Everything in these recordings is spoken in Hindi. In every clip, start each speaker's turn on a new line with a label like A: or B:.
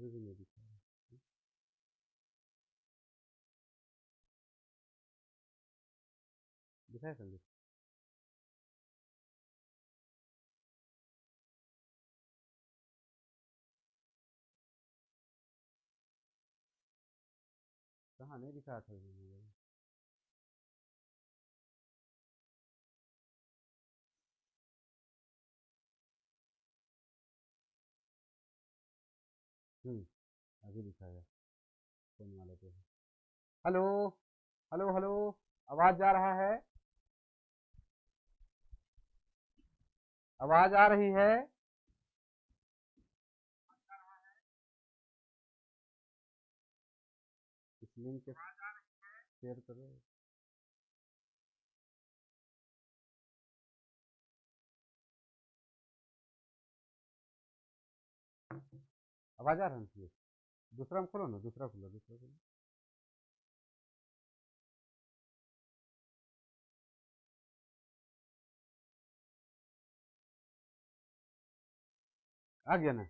A: अभी भी नहीं दिखा रहा। दिखाए संदेश? कहाँ नहीं दिखाया था अभी मुझे? अभी दिखाया फोन वाले पे। हेलो, हेलो, हेलो, आवाज जा रहा है? आवाज आ रही है? इस लिंक के शेयर करो। आवाज आ रही है? दूसरा में खोलो ना, दूसरा खोलो, दूसरा खोलो। आ गया ना?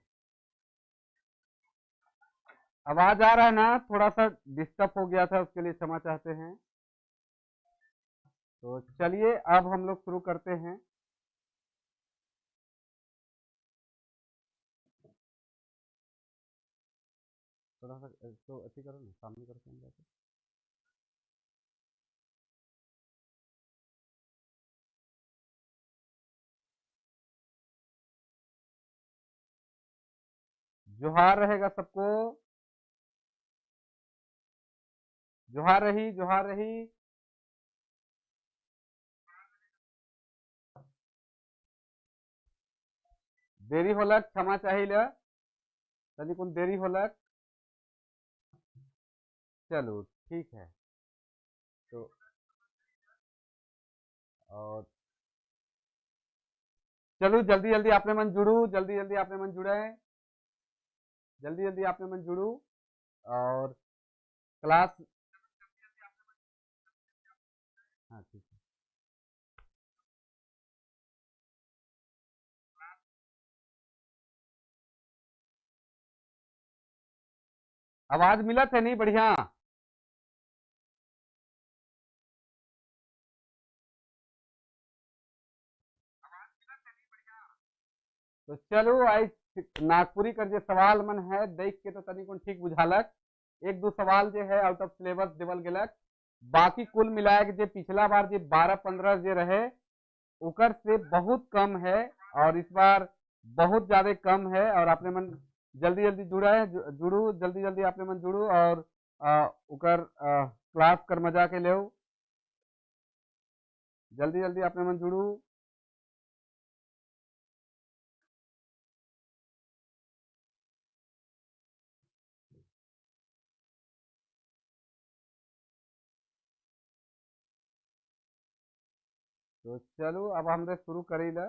A: आवाज आ रहा है ना? थोड़ा सा डिस्टर्ब हो गया था, उसके लिए क्षमा चाहते हैं। तो चलिए अब हम लोग शुरू करते हैं। थोड़ा सा तो अच्छी करो ना, सामने करो कैमरा को। जोहार रहेगा सबको। जोहार रही, जोहार रही। देरी होलक क्षमा चाहिए, तनिक देरी होलक। चलो ठीक है। तो और चलो जल्दी जल्दी आपने मन जुड़ू, जल्दी जल्दी आपने मन जुड़े, जल्दी जल्दी आपने मन जुड़ू। और क्लास, हाँ ठीक है। आवाज मिलत है नहीं बढ़िया? तो चलो आई नागपुरी कर जो सवाल मन है देख के तो तनिक ठीक बुझालक। एक दो सवाल जो है आउट ऑफ सिलेबस देवल गेलक। बाकी कुल मिलाए के जो पिछला बार जो 12-15 जो रहे उकर से बहुत कम है, और इस बार बहुत ज्यादा कम है। और आपने मन जल्दी जल्दी जुड़ा है, जुड़ू जल्दी जल्दी आपने मन जुड़ू और उकर क्लास कर मजा के ले। जल्दी जल्दी आपने मन जुड़ू। तो चलो अब हमने शुरू करी ला।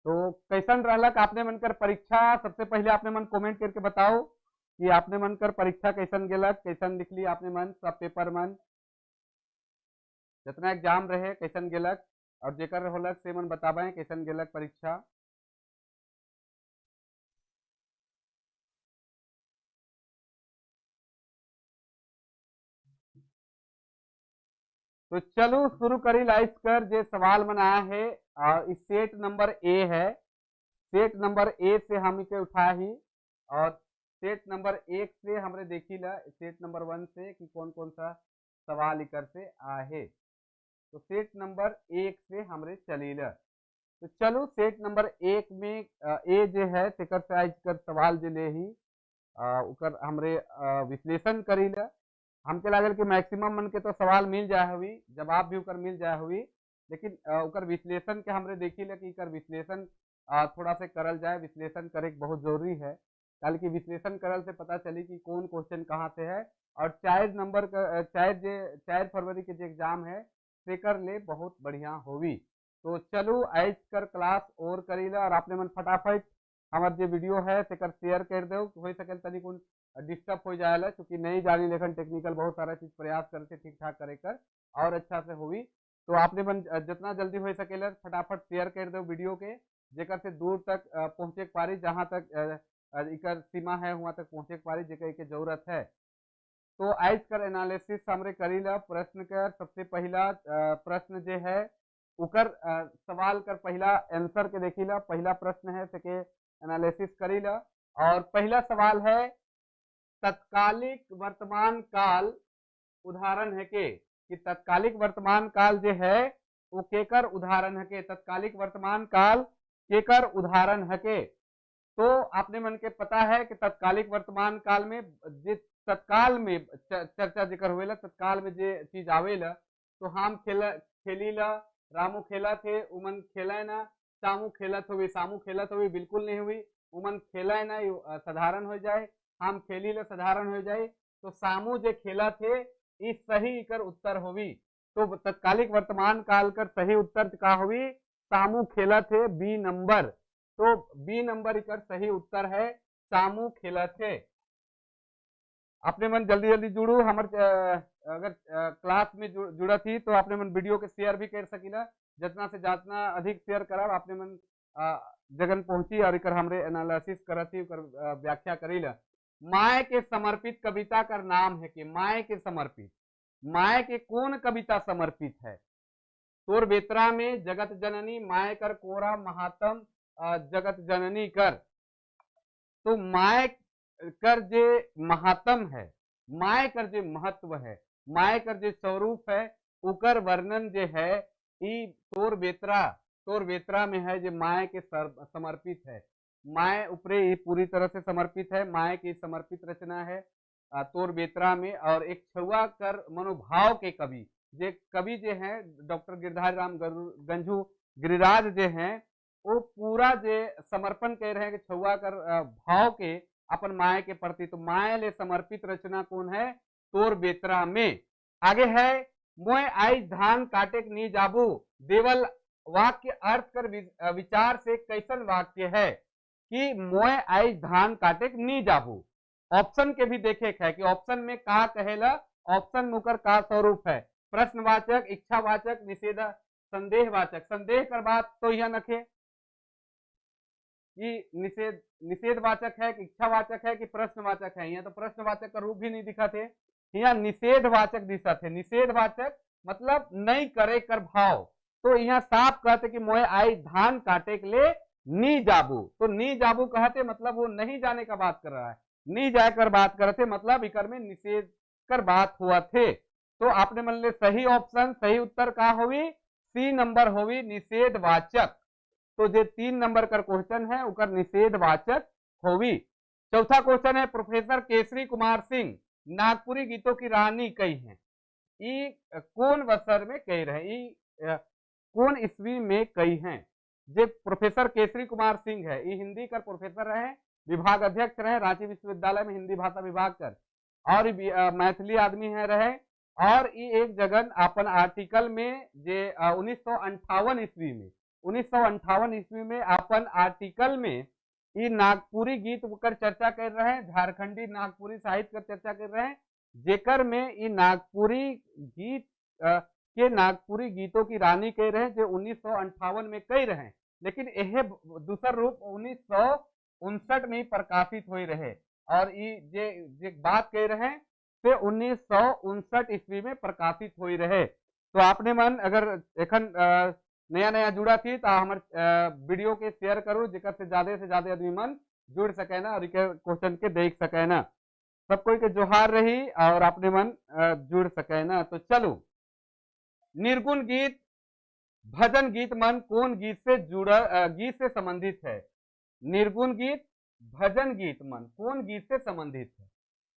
A: तो कैसन रहलक आपने मन कर परीक्षा? सबसे पहले आपने मन कमेंट करके बताओ कि आपने मन कर परीक्षा कैसन गेलक, कैसन लिख ली आपने मन सब पेपर मन, जितना एग्जाम रहे कैसन गेलक। और जेकर होलक से मन बताबे कैसन गेलक परीक्षा। तो चलो शुरू करी लाइस कर जे सवाल मन आया है। इस सेट नंबर ए है। सेट नंबर ए से हम इसे उठा ही, और सेट नंबर एक से हमरे देखी ला सेट नंबर वन से कि कौन कौन सा सवाल इकर से आहे। तो सेट नंबर एक से हमरे चलीला। तो चलो सेट नंबर एक में ए जो है तेकर साइज कर सवाल जो ले ही उकर हमरे विश्लेषण करी ला। हमके लागल कि मैक्सिमम मन के तो सवाल मिल जाए हुई, जवाब भी उकर मिल जाए हुई। लेकिन उकर विश्लेषण के हमरे देखी ले कि इकर विश्लेषण थोड़ा से करल जाए। विश्लेषण करे के बहुत जरूरी है, कल की विश्लेषण करल से पता चली कि कौन क्वेश्चन कहाँ से है। और 4 नंबर का 4 फरवरी के जो एग्जाम है सेकर ले बहुत बढ़िया होवी। तो चलो आज कर क्लास और करीला, और आपने मन फटाफट हमार जो वीडियो है सेकर शेयर कर दो, हो सके तनिक डिस्टर्ब हो जाएला, क्योंकि नहीं जानी लेकिन टेक्निकल बहुत सारा चीज प्रयास करते ठीक ठाक करे कर। और अच्छा से होगी। तो आपने मन जितना जल्दी हो सकेला फटाफट शेयर कर दो वीडियो के, जेकर से दूर तक पहुंचे के पारी, जहां तक इकर सीमा है वहां तक पहुंचे के पारी जेकर के जरूरत है। तो आज कर एनालिसिस हमरे करीला प्रश्न कर सबसे पहला प्रश्न जे है उकर सवाल कर पहला आंसर के देखिला। पहला प्रश्न है सके एनालिसिस करीला और पहला सवाल है तत्कालिक वर्तमान काल उदाहरण है कि तत्कालिक वर्तमान काल जो है वो केकर उदाहरण है के, तत्कालिक वर्तमान काल केकर उदाहरण है के। तो आपने मन के पता है कि तत्कालिक वर्तमान काल में जिस तत्काल में चर्चा जिक्र हुएला, तत्काल में जे चीज आवेला तो हम खेलीला, रामू खेला थे उमन खेला ना, सामू खेलत हुई सामू खेलत हुई बिल्कुल नहीं हुई, उमन खेला ना साधारण हो जाए, हम खेली ला साधारण हो जाए। तो सामू जे खेला थे इस सही कर उत्तर होवी। तो तत्कालिक वर्तमान काल कर सही उत्तर का होवी सामू खेला थे, बी नंबर। तो बी नंबर कर सही उत्तर है सामू खेला थे। आपने मन जल्दी जल्दी जुड़ू, हमार अगर क्लास में जुड़ा थी तो आपने मन वीडियो के शेयर भी कर सकीला, जितना से जितना अधिक शेयर कराब आपने मन जगन पहुंची और इकर हमरे एनालिसिस करती व्याख्या करीला। माय के समर्पित कविता का नाम है कि माय के समर्पित, माय के कौन कविता समर्पित है? तोर बेतरा में जगत जननी माय कर कोरा महात्म जगत जननी कर। तो माय कर जे महात्म है, माय कर जे महत्व है, माय कर जे स्वरूप है उकर वर्णन जे है ई तोर बेतरा में है, जो माय के समर्पित है। माय ऊपरे ये पूरी तरह से समर्पित है, माय की समर्पित रचना है तोर बेतरा में। और एक छुआ कर मनोभाव के कवि जे हैं डॉक्टर गिरधारी राम गंझू गिरिराज जे हैं वो पूरा जे समर्पण कह रहे हैं कि छुआ कर भाव के अपन माय के प्रति। तो माय ले समर्पित रचना कौन है? तोर बेतरा में। आगे है मोय आई धान काटे नी जाबू, देवल वाक्य अर्थ कर विचार से कैसन वाक्य है कि मोय आई धान काटे नी जाबू। ऑप्शन के भी देखे है कि ऑप्शन में का कहेला, ऑप्शन मुकर का स्वरूप है, प्रश्नवाचक, इच्छावाचक, निषेध, संदेहवाचक। संदेह कर बात तो यह नखे कि निषेधवाचक है कि इच्छावाचक है कि प्रश्नवाचक है। यहाँ तो प्रश्नवाचक का रूप भी नहीं दिखा थे, यहाँ निषेधवाचक दिशा थे। निषेधवाचक मतलब नहीं करे कर भाव। तो यहाँ साफ कहते कि मोए आई धान काटे के लिए नी जाबू। तो नी जाबू कहते मतलब वो नहीं जाने का बात कर रहा है, नी जाकर बात करते मतलब इकर में निषेध कर बात हुआ थे। तो आपने मान ले सही ऑप्शन सही उत्तर का होवी सी नंबर होवी निषेधवाचक। तो जो 3 नंबर का क्वेश्चन है उकर निषेधवाचक होवी। चौथा क्वेश्चन है प्रोफेसर केसरी कुमार सिंह नागपुरी गीतों की रानी कही है, ई कौन वसर में कही रहे, ई कौन ईस्वी में कही हैं? जे प्रोफेसर केसरी कुमार सिंह है ये हिंदी का प्रोफेसर रहे, विभाग अध्यक्ष रहे रांची विश्वविद्यालय में हिंदी भाषा विभाग कर, और मैथिली आदमी है रहे। और ये एक जगह अपन आर्टिकल में जे 1958 ईस्वी में 1958 ईस्वी में अपन आर्टिकल में ये नागपुरी गीत कर चर्चा कर रहे हैं, झारखंडी नागपुरी साहित्य कर चर्चा कर रहे हैं, जेकर में ये नागपुरी गीत के नागपुरी गीतों की रानी कह रहे हैं जो 1958 में कह रहे हैं, लेकिन यह दूसर रूप 1959 में प्रकाशित हो रहे। और ये जे बात कह रहे हैं से 1959 ईस्वी में प्रकाशित हो रहे। तो आपने मन अगर एखन नया नया जुड़ा थी तो हमारे वीडियो के शेयर करो जेकर से ज्यादा आदमी मन जुड़ सके ना और क्वेश्चन के देख सके ना। सब कोई के जोहार रही और अपने मन जुड़ सके ना। तो चलो निर्गुण गीत भजन गीत मन कौन गीत से जुड़ा गीत से संबंधित है? निर्गुण गीत भजन गीत मन कौन गीत से संबंधित है?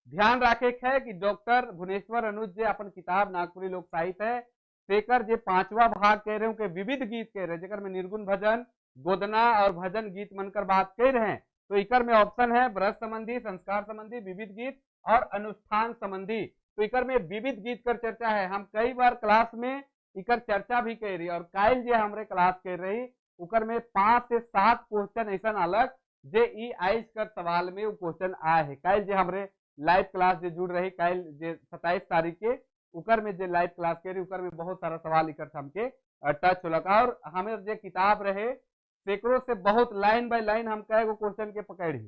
A: ध्यान रखे है कि डॉक्टर भुवनेश्वर अनुज जे अपन किताब नागपुरी लोक साहित्य है तेकर जे 5वां भाग कह रहे हो के विविध गीत कह रहे जेकर में निर्गुण भजन गोदना और भजन गीत मनकर बात कह रहे हैं। तो इकर में ऑप्शन है ब्रज संबंधी, संस्कार संबंधी, विविध गीत और अनुष्ठान संबंधी। तो इकर में विविध गीत कर चर्चा है, हम कई बार क्लास में इकर चर्चा भी कर रही और काल जे हमरे क्लास कर रही उकर में 5 से 7 क्वेश्चन ऐसा अलग जे ई आइज कर सवाल में वो क्वेश्चन आए है। काल जे हमरे लाइव क्लास जे जुड़ रही काल जे 27 तारीख के उकर में जे लाइव क्लास करी उकर में बहुत सारा सवाल इकर हमके टच होलक। और हमें जे किताब रहे सैकड़ों से बहुत लाइन बाय लाइन हम कई गो क्वेश्चन के पकड़ी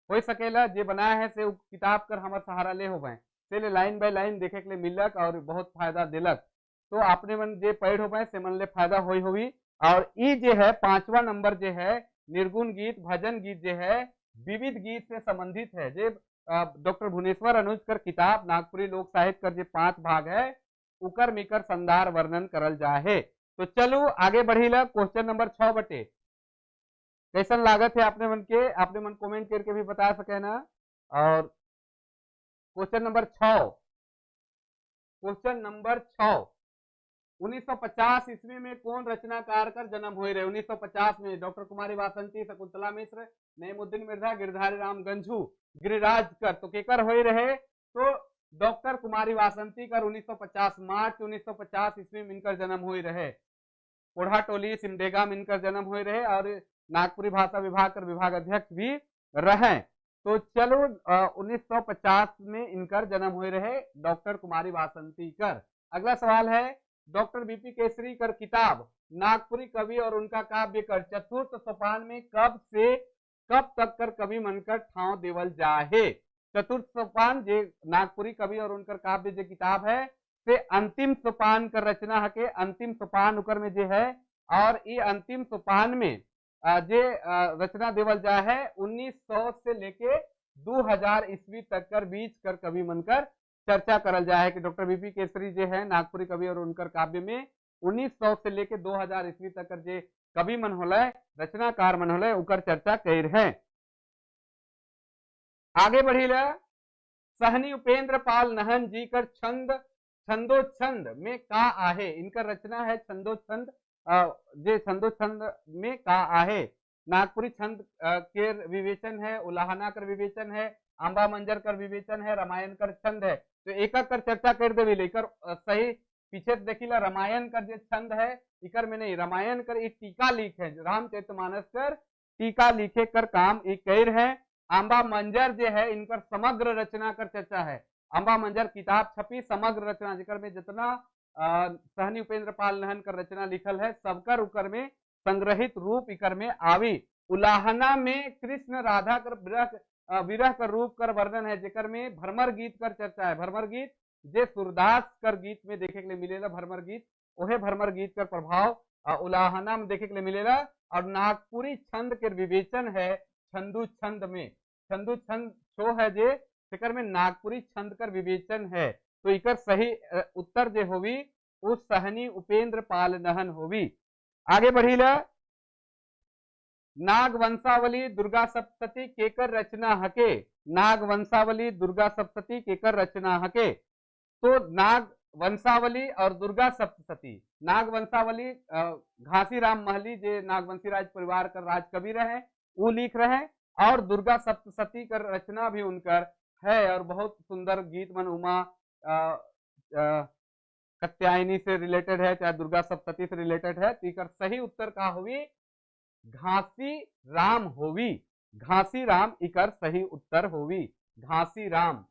A: हो सकेला जे बनाए हैं से किताब कर हमार सहारा ले हो से लाइन बाय लाइन देखे के लिए मिलक और बहुत फायदा दिलक। तो आपने मन जे पढ़ हो से मन ले फायदा होई। और ई जे है 5वां नंबर जे है निर्गुण गीत भजन गीत जे है विविध गीत से संबंधित है। जे डॉक्टर भुवनेश्वर अनुज कर किताब नागपुरी लोक साहित्य कर जे 5 भाग है उकर मिकर संदार वर्णन करल जाहे। तो चलो आगे बढ़ीला क्वेश्चन नंबर 6 बटे कैसन लागत है आपने मन कमेंट करके भी बता सके ना। और क्वेश्चन नंबर 6 1950 ईस्वी में कौन रचनाकार कर जन्म हुए रहे। 1950 में डॉक्टर कुमारी वासंती, शकुंतला मिश्र, नईमुद्दीन मिर्जा, गिरधारी राम गंझू, गिरिराज कर तो केकर हुए रहे। तो डॉक्टर कुमारी वासंती कर 1950 मार्च 1950 ईस्वी में इनकर जन्म हुए रहे। कोढ़ा टोली सिमडेगा में इनकर जन्म हुए रहे और नागपुरी भाषा विभाग कर विभाग अध्यक्ष भी रहे। तो चलो 1950 में इनकर जन्म हुए रहे डॉक्टर कुमारी वासंती कर। अगला सवाल है डॉक्टर बीपी केसरी कर किताब नागपुरी कवि और उनका काव्य कर चतुर्थ सोपान में कब से कब तक कर कवि मनकर ठाव देवल जाहे। चतुर्थ सोपान जे नागपुरी कवि और उनकर काव्य जे किताब है से अंतिम सोपान कर रचना है के अंतिम सोपान उकर में जे है। और ये अंतिम सोपान में जे रचना देवल जा है 1900 से लेके 2000 ईस्वी तक कर बीच कर कवि मनकर चर्चा करल जाए है कि डॉक्टर बीपी केसरी जे है नागपुरी कवि और उनकर काव्य में 1900 से लेके 2000 ईस्वी तक कर जे कवि मन होले रचनाकार मन होले उकर चर्चा कर है। आगे बढ़ीला सहनी उपेंद्र पाल नहन जी कर छंदोछंद में का आहे। इनकर रचना है छंदोछंद जे छंदोछंद में का आहे। नागपुरी छंद के विवेचन है, उलाहना कर विवेचन है, आंबा मंजर कर विवेचन है, रामायण कर छंद है। तो एक कर चर्चा कर देवी लेकर सही पीछे देखिला रामायण कर जो छंद है इकर में नहीं रामायण कर एक टीका लिख है रामचरितमानस कर टीका लिखे कर काम एक कर है। आंबा मंजर जो है इनकर समग्र रचना कर चर्चा है। आंबा मंजर किताब छपी समग्र रचना जिकर में जितना सहनी उपेंद्र पाल नहन कर रचना लिखल है सबकर उकर में संग्रहित रूप इकर में आवी। उलाहना में कृष्ण राधा कर विरह कर रूप कर वर्णन है जेकर में भरमर गीत कर चर्चा है। भरमर गीत जे सूरदास कर गीत में देखे के लिए मिलेला भरमर गीत ओहे भरमर गीत कर प्रभाव उलाहना में देखे के लिए मिलेला। और नागपुरी छंद के विवेचन है छंदू छंद में। छंदू छंद शो है जे जेकर में नागपुरी छंद कर विवेचन है। तो इकर सही उत्तर जे होवी उस सहनी उपेंद्र पाल नहन होवी। आगे बढ़ीला नाग वंशावली दुर्गा सप्तती केकर रचना हके। नाग वंशावली दुर्गा सप्तती केकर रचना हके। तो नाग वंशावली और दुर्गा सप्तती नाग वंशावली घासी राम महली जे नागवंशी राज परिवार कर राज कवि रहे वो लिख रहे। और दुर्गा सप्तती कर रचना भी उनकर है और बहुत सुंदर गीत मन उमा कात्यायनी से रिलेटेड है चाहे दुर्गा सप्तती से रिलेटेड है। तीकर सही उत्तर का होवी घासी राम होवी। घासी राम इकर सही उत्तर होवी घासी राम।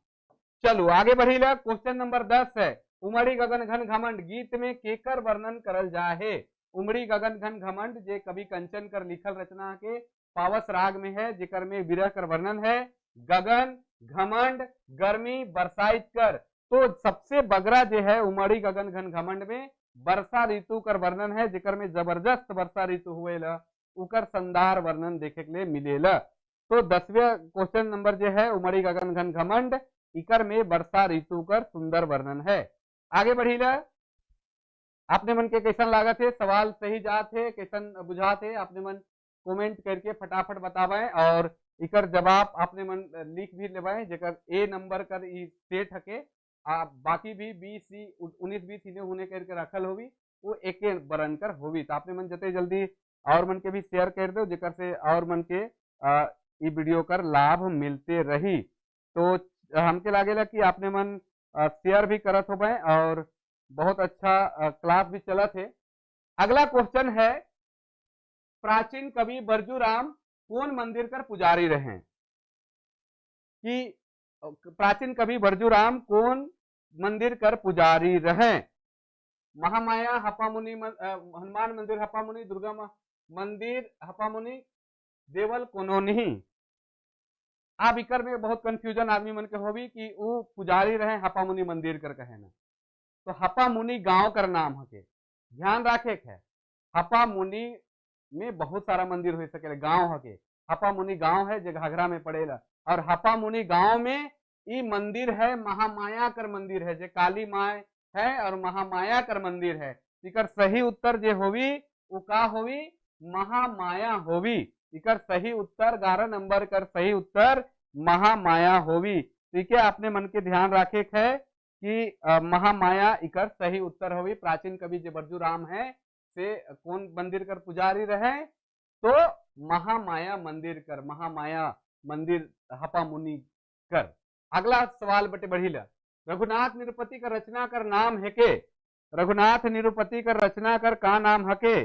A: चलो आगे बढ़ीला क्वेश्चन नंबर 10 है उमड़ी गगन घन घमंड गीत में केकर वर्णन करल जाहे। उमड़ी गगन घन घमंड जे कवि कंचन कर लिखल रचना के पावस राग में है जेकर में विरह कर वर्णन है। गगन घमंड गर्मी बरसाइत कर तो सबसे बगरा जो है उमड़ी गगन घन घमंड में वर्षा ऋतु कर वर्णन है जेकर में जबरदस्त वर्षा ऋतु हुएला उकर संदार वर्णन देखे के लिए मिलेला। तो 10वें क्वेश्चन नंबर जो है उमड़ी गगन घन घमंड इकर में वर्षा ऋतु कर सुंदर वर्णन है। आगे बढ़ीला आपने मन के कैसन लागत है सवाल सही जात है कैसन बुझात है आपने मन कमेंट करके फटाफट बतावे और इकर जवाब आपने मन लिख भी लेवाए जेकर ए नंबर कर ई सेट हके बाकी भी 19-20 इन्हें होने करके रखल होवी वो एक बरन कर होवी। तो आपने मन जते जल्दी और मन के भी शेयर कर दो जेकर से और मन के ई वीडियो कर लाभ मिलते रही। तो हमके लागेला कि आपने मन शेयर भी करत हो और बहुत अच्छा क्लास भी चलत है। अगला क्वेश्चन है प्राचीन कवि बरजूराम कौन मंदिर कर पुजारी रहे। कि प्राचीन कवि बरजूराम कौन मंदिर कर पुजारी रहे। महामाया हपामुनि हनुमान मंदिर हपामुनि, दुर्गा मंदिर हपामुनि, देवल कोनो नहीं। अब इकर में बहुत कंफ्यूजन आदमी मन के होवी कि वो पुजारी रहे हपामुनि मंदिर कर कहे ना, तो हपामुनि गांव कर नाम हके, ध्यान रखे है। हपामुनि में बहुत सारा मंदिर हो सके, गांव हके, हपामुनि गांव है जो घाघरा में पड़ेला, और हपामुनि गांव में ई मंदिर है महामाया कर मंदिर है, जो काली माय है और महामाया कर मंदिर है। इकर सही उत्तर जो होवी वो का होवी, महामाया होवी। इकर सही उत्तर 11 नंबर कर सही उत्तर महामाया होवी। ठीक है, आपने मन के ध्यान रखे है कि महामाया इकर सही उत्तर होवी। प्राचीन कवि जो बरजू है से कौन मंदिर कर पुजारी रहे, तो महामाया मंदिर कर, महामाया मंदिर हपामुनि कर। अगला सवाल बटे बढ़ी ला, रघुनाथ निरुपति का रचना कर नाम है के, रघुनाथ निरुपति का रचना कर का नाम हके।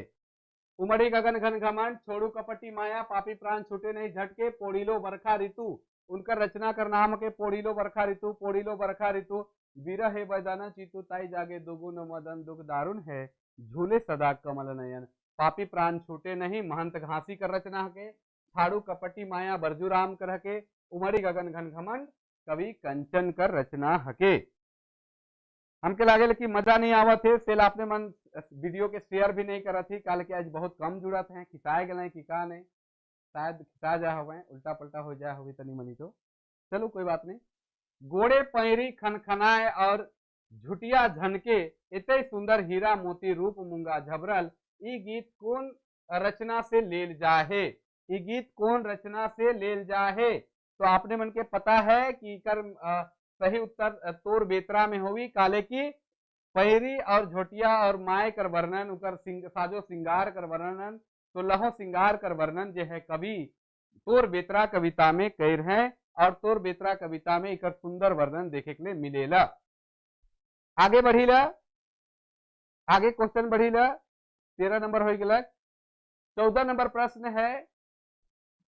A: उमड़ी गगन घन घमंड, छोड़ू कपटी माया, पापी प्राण छूटे नहीं झटके, पोड़ीलो बरखा ऋतु। उनका रचना कर नाम के पोड़ीलो बरखा ऋतु, पोड़ीलो बरखा ऋतु। बीरा है बजाना चीतू ताई जागे, दुगुन मदन दुख दारुण है, झूले सदा कमल नयन। पापी प्राण छूटे नहीं महंत घासी कर रचना के, छाड़ू कपटी माया बरजू राम कर हके, उमड़ी गगन घन घमंड कवि कंचन कर रचना हके। हमके लागे कि मजा नहीं आवत है, सेल आपने मन वीडियो के शेयर भी नहीं करत थी, काल के आज बहुत कम जुड़त है, खिंचाए गए कि का नहीं, शायद खिंचा जा हुए, उल्टा पलटा हो जाए हुई तनी मनी, तो चलो कोई बात नहीं। गोड़े पैरी खनखनाए और झुटिया झनके, इतने सुंदर हीरा मोती रूप मूंगा झबरल। ई गीत कौन रचना से लेल जाहे, ई गीत कौन रचना से लेल जाहे। तो आपने मन के पता है कि कर सही उत्तर तोर बेतरा में होगी, काले की पैरी और झोटिया और माय कर वर्णन, उकर साजो सिंगार कर वर्णन, तो लहो सिंगार कर वर्णन जो है कवि तोर बेतरा कविता में कैर है, और तोर बेतरा कविता में एक सुंदर वर्णन देखे के लिए मिलेला। आगे बढ़ी ला, आगे क्वेश्चन बढ़ी ला, 13 नंबर हो गया। 14 नंबर प्रश्न है,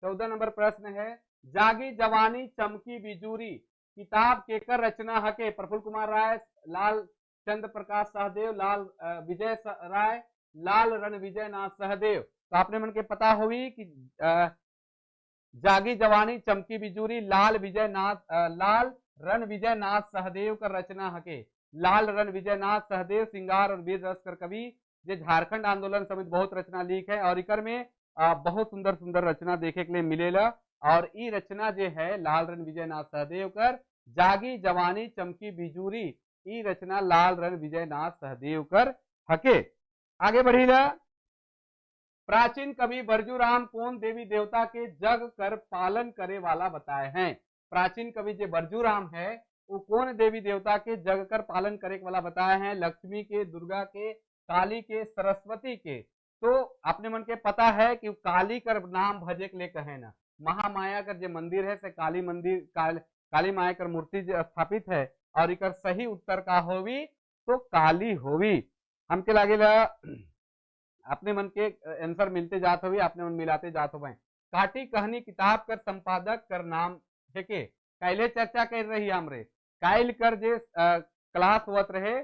A: 14 नंबर प्रश्न है, जागी जवानी चमकी बिजूरी किताब केकर रचना हके। प्रफुल्ल कुमार राय, लाल चंद्र प्रकाश सहदेव, लाल विजय राय, लाल रण विजय नाथ सहदेव। तो आपने मन के पता होगी कि जागी जवानी चमकी बिजूरी लाल विजय नाथ, लाल रण विजय नाथ सहदेव का रचना हके। लाल रण विजय नाथ सहदेव सिंगार और वीर रस कर कवि, जो झारखंड आंदोलन समित बहुत रचना लिख है, और इकर में बहुत सुंदर सुंदर रचना देखे के लिए मिलेला। और ई रचना जो है लाल रण विजय नाथ सहदेव कर, जागी जवानी चमकी बिजूरी, ई रचना लाल रण विजय नाथ सहदेव कर हके। आगे बढ़ीला, प्राचीन कवि बरजूराम कौन देवी देवता के जग कर पालन करे वाला बताए हैं। प्राचीन कवि जो बरजूराम है वो कौन देवी देवता के जग कर पालन करे वाला बताए हैं। लक्ष्मी के, दुर्गा के, काली के, सरस्वती के। तो अपने मन के पता है कि काली कर नाम भजे के लिए कहे ना, महामाया कर जो मंदिर है से काली मंदिर, काली माया कर मूर्ति स्थापित है, और इकर सही उत्तर का होवी तो काली होवी। हमके लागेला अपने मन के आंसर मिलते जात होवी, अपने मन मिलाते जात हो। काटी कहनी किताब कर संपादक कर नाम है के, कैले चर्चा कर रही हमरे, काइल कर जे क्लास हुआ रहे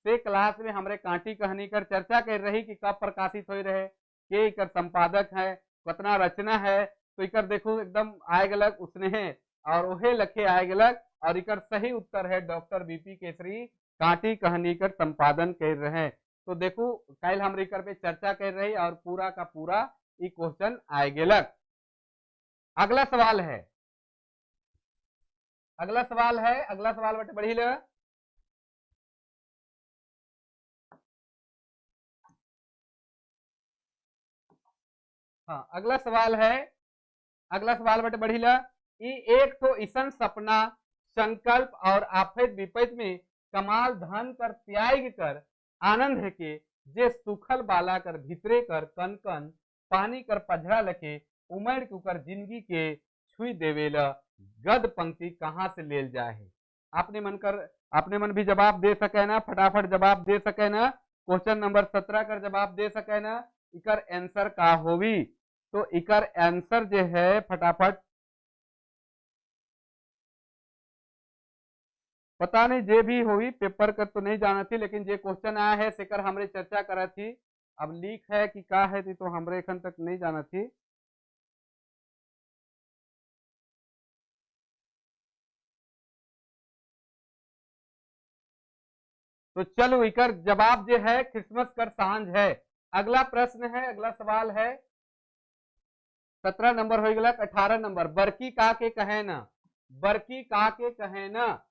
A: से क्लास में हमरे काटी कहनी कर चर्चा कर रही कि कब प्रकाशित हो रहे, के इकर संपादक है, कितना रचना है। तो इकर देखो एकदम आए गलक उसने है, और वहे लखे आए गलक, और इकर सही उत्तर है डॉक्टर बीपी केसरी काटी कहनी कर संपादन कर रहे। तो देखो कल हम इकर पे चर्चा कर रही, और पूरा का पूरा ये क्वेश्चन आए गलक। अगला सवाल है, अगला सवाल है, अगला सवाल बटे बढ़ी ले। हाँ, अगला सवाल है, अगला सवाल बटे बढ़ी ला। एक तो ईसन सपना संकल्प और आफत विपत में कमाल धन कर त्याग कर आनंद है के, जे सुखल बाला कर भीतरे कर कन कन पानी कर पझड़ा लखे उमड़ कर जिंदगी के छुई देवेला गद पंक्ति कहाँ से लेल जाए। आपने मन कर, अपने मन भी जवाब दे सके ना, फटाफट जवाब दे सके ना। क्वेश्चन नंबर 17 कर जवाब दे सके ना, इकर आंसर का होवी। तो इकर आंसर जो है फटाफट पता नहीं जे भी हुई पेपर का तो नहीं जाना थी, लेकिन जे क्वेश्चन आया है सेकर हमरे चर्चा करा थी। अब लीक है कि का है तो हमरे एखन तक नहीं जाना थी। तो चलो इकर जवाब जो है क्रिसमस कर सांझ है। अगला प्रश्न है, अगला सवाल है 17 नंबर हो गया। 18 नंबर बरकी का के कहे ना, बरकी का के कहे ना,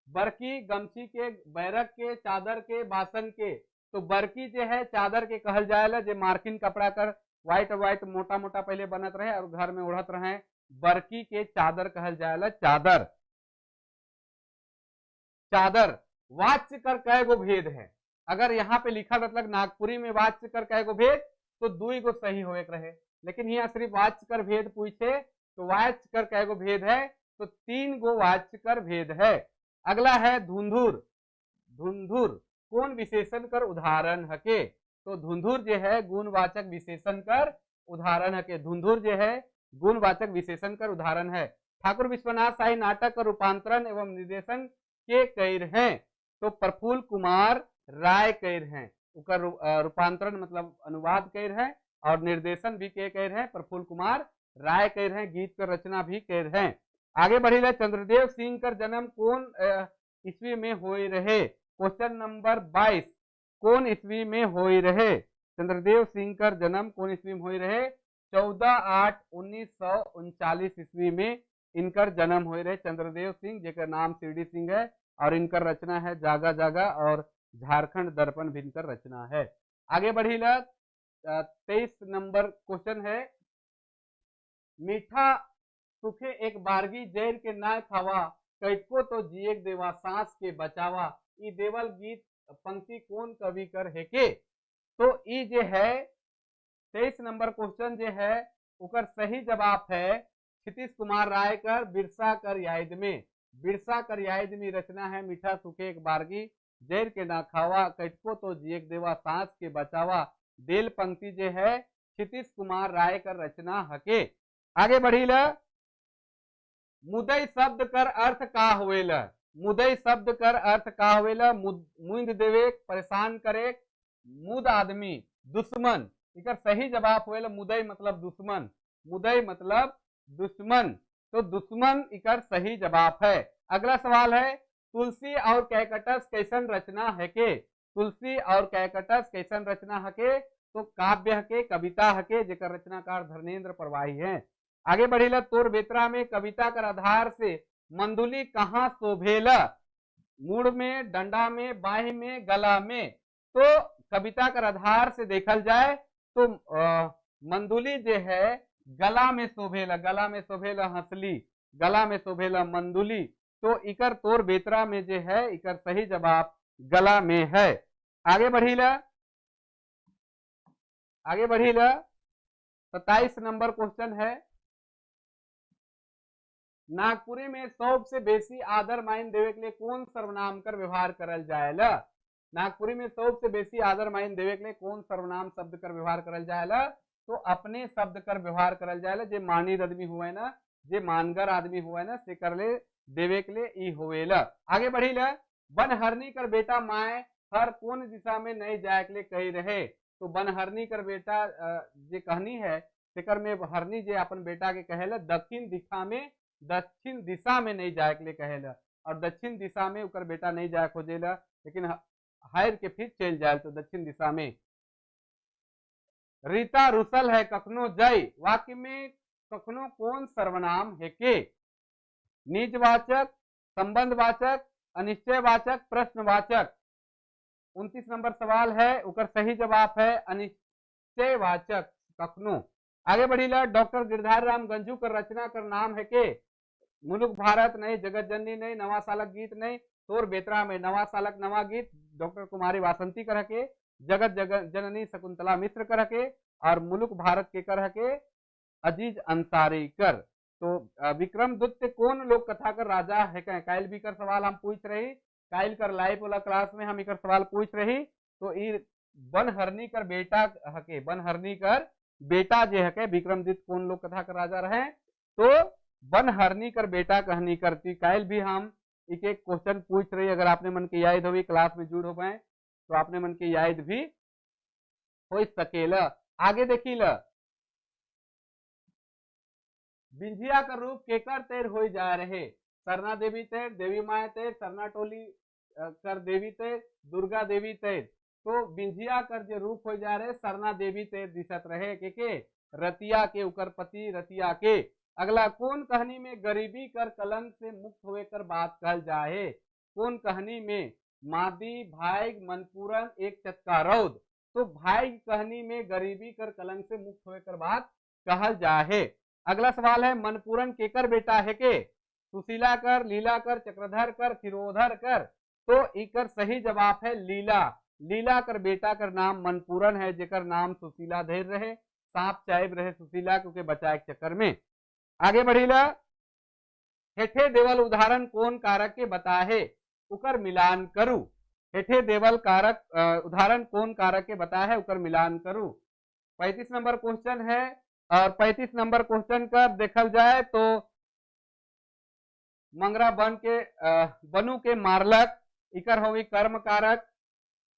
A: बरकी गमछी के, बैरक के, चादर के, बासन के। तो बरकी जो है चादर के कहल जाएला, जे मार्किन कपड़ा कर व्हाइट व्हाइट मोटा मोटा पहले बनत रहे और घर में उड़त रहे, बरकी के चादर कहल जाएला, चादर। चादर वाच्य कर कै गो भेद है? अगर यहाँ पे लिखा मतलब नागपुरी में वाच्य कर कै गो भेद, तो 2 गो सही हो एक रहे, लेकिन यहाँ सिर्फ वाच्य कर भेद पूछे तो वाच्य कर कै गो भेद है? तो 3 गो वाच्य कर भेद है। अगला है धुंधुर। धुंधुर कौन विशेषण कर उदाहरण हके? तो धुंधुर जो है गुणवाचक विशेषण कर उदाहरण हके। धुंधुर जो है गुणवाचक विशेषण कर उदाहरण है। ठाकुर विश्वनाथ शाही नाटक का रूपांतरण एवं निर्देशन के कैर हैं? तो प्रफुल्ल कुमार राय कैर हैं। उकर रूपांतरण मतलब अनुवाद कैर है और निर्देशन भी के कैर है, प्रफुल्ल कुमार राय कैर हैं। गीत का रचना भी कैर हैं। आगे बढ़ी चंद्रदेव सिंह का जन्म कौन ईस्वी में होई रहे? क्वेश्चन नंबर 22 कौन ईस्वी में होई रहे? चंद्रदेव सिंह का जन्म कौन ईस्वी में होई रहे? 14/8/1939 ईस्वी में इनकर जन्म हो रहे चंद्रदेव सिंह, जेकर नाम शिरडी सिंह है और इनकर रचना है जागा जागा और झारखंड दर्पण भी इनकर रचना है। आगे बढ़ी 23 नंबर क्वेश्चन है, मीठा सुखे एक बारगी जैर के ना खावा, कैको तो जिएक देवा सांस के बचावा। ई देवल गीत पंक्ति कौन कवि कर है के? तो ई जे है 23 नंबर क्वेश्चन जो है उकर सही जवाब है क्षितिश कुमार राय कर बिरसा कर याद में। बिरसा कर याद में रचना है मीठा सुखे एक बारगी जैर के ना खावा, कैटको तो जिएक देवा सांस के बचावा। देल पंक्ति जो है क्षितिश कुमार राय कर रचना हके। आगे बढ़ी मुदई शब्द कर अर्थ का होवेला? मुदई शब्द कर अर्थ का होवेला? मुंद देवे, परेशान करे, मुद आदमी, दुश्मन। इकर सही जवाब होवेला मुदई मतलब दुश्मन। मुदई मतलब दुश्मन, तो दुश्मन इकर सही जवाब है। अगला सवाल है तुलसी और कैकटस कैसन रचना है के? तुलसी और कैकटस कैसन रचना है के? तो काव्य हके, कविता हके, जेकर रचनाकार धर्मेंद्र परवाही हैं। आगे बढ़ेला तोर बेतरा में कविता कर आधार से मंदुली कहाँ शोभेला? मूड में, डंडा में, बाह में, गला में। तो कविता कर आधार से देखल जाए तो मंदुली जो है गला में शोभेला, गला में शोभेला हंसली, गला में शोभेला मंदुली। तो इकर तोर बेतरा में जो है इकर सही जवाब गला में है। आगे बढ़ीला, आगे बढ़ीला 27 नंबर क्वेश्चन है, नागपुरी में 100 से बेसी आदर मान देवे के लिए कौन सर्वनाम कर व्यवहार करल जाएला? नागपुरी में 100 से बेसी आदर मान देवे के लिए कौन सर्वनाम शब्द कर व्यवहार करल जाएला? तो अपने शब्द कर व्यवहार करल जाएला। जे मानिर आदमी हुआ है ना, जे मानगर आदमी हुआ है ना, से कर ले देवे के लिए ई होवेला। आगे बढ़ी ला बनहरनी कर बेटा माए हर कौन दिशा में नहीं जाए के लिए कही रहे? तो बनहरनी कर बेटा जे कहनी है तेकर में हरनी जे अपन बेटा के कहेला दक्षिण दिशा में, दक्षिण दिशा में नहीं जाए के लिए कहेला, और दक्षिण दिशा में उकर बेटा नहीं जाए खोजेला, लेकिन हायर के फिर चल जाए तो दक्षिण दिशा में। रीता रुसल है कखनो जय, वाक्य में कखनो कौन सर्वनाम है के? निजवाचक, संबंधवाचक, अनिश्चयवाचक, प्रश्नवाचक। 29 नंबर सवाल है, उकर सही जवाब है अनिश्चयवाचक कखनो। आगे बढ़ीला डॉक्टर गिरधारी राम गंजू कर रचना कर नाम है के? मुलुक भारत नहीं, जगत जननी नहीं, नवा सालक गीत नहीं, तोर बेतरा में नवा सालक नवा गीत डॉक्टर कुमारी वासंती कर के, जगत जननी शकुंतला मिश्र कर के, और मुलुक भारत के कर के अजीज अंसारी कर। तो विक्रमदूत कौन लोक कथा कर राजा है? कायल भी कर सवाल हम पूछ रही, कायल कर लाइव वाला क्लास में हम इकर सवाल पूछ रही। तो बनहरनी कर बेटा हके, बनहरनी कर बेटा जे हके विक्रमदूत कौन लोक कथा कर राजा रहे? तो बनहरनी कर बेटा कहनी करती। कायल भी हम एक एक क्वेश्चन पूछ रही, अगर आपने मन की याद होगी क्लास में जुड़ हो गए तो आपने मन की याद भी हो सकेला। आगे देखी ल, बिंझिया का रूप केकर तेर हो जा रहे, सरना देवी तेर, देवी माया तेर, सरना टोली कर देवी तेर, दुर्गा देवी तेर। तो बिंझिया कर जो रूप हो जा रहे सरना देवी तेर दिशत रहे के रतिया के उकर पति रतिया के। अगला, कौन कहानी में गरीबी कर कलंक से मुक्त होए कर बात कहल जाए, कौन कहानी में, मादी भाई मनपूरन एक चटका रौद। तो भाई कहानी में गरीबी कर कलंक से मुक्त होए कर बात कहल जाए। अगला सवाल है, मनपूरन केकर बेटा है के, सुशीला कर, लीला कर, चक्रधर कर, खिरोधर कर। तो इकर सही जवाब है लीला। लीला कर बेटा कर नाम मनपूरन है, जेकर नाम सुशीला धैर रहे, सांप चाइब रहे सुशीला क्योंकि बचाए चक्कर में। आगे बढ़ीला, हेठे देवल उदाहरण कौन कारक के बताहे, उकर मिलान करू। हेठे देवल कारक उदाहरण कौन कारक के बताहे, उकर मिलान करू। 35 नंबर क्वेश्चन है, और 35 नंबर क्वेश्चन का देखल जाए तो मंगरा बन के बनू के मारलक, इकर होवी कर्म कारक।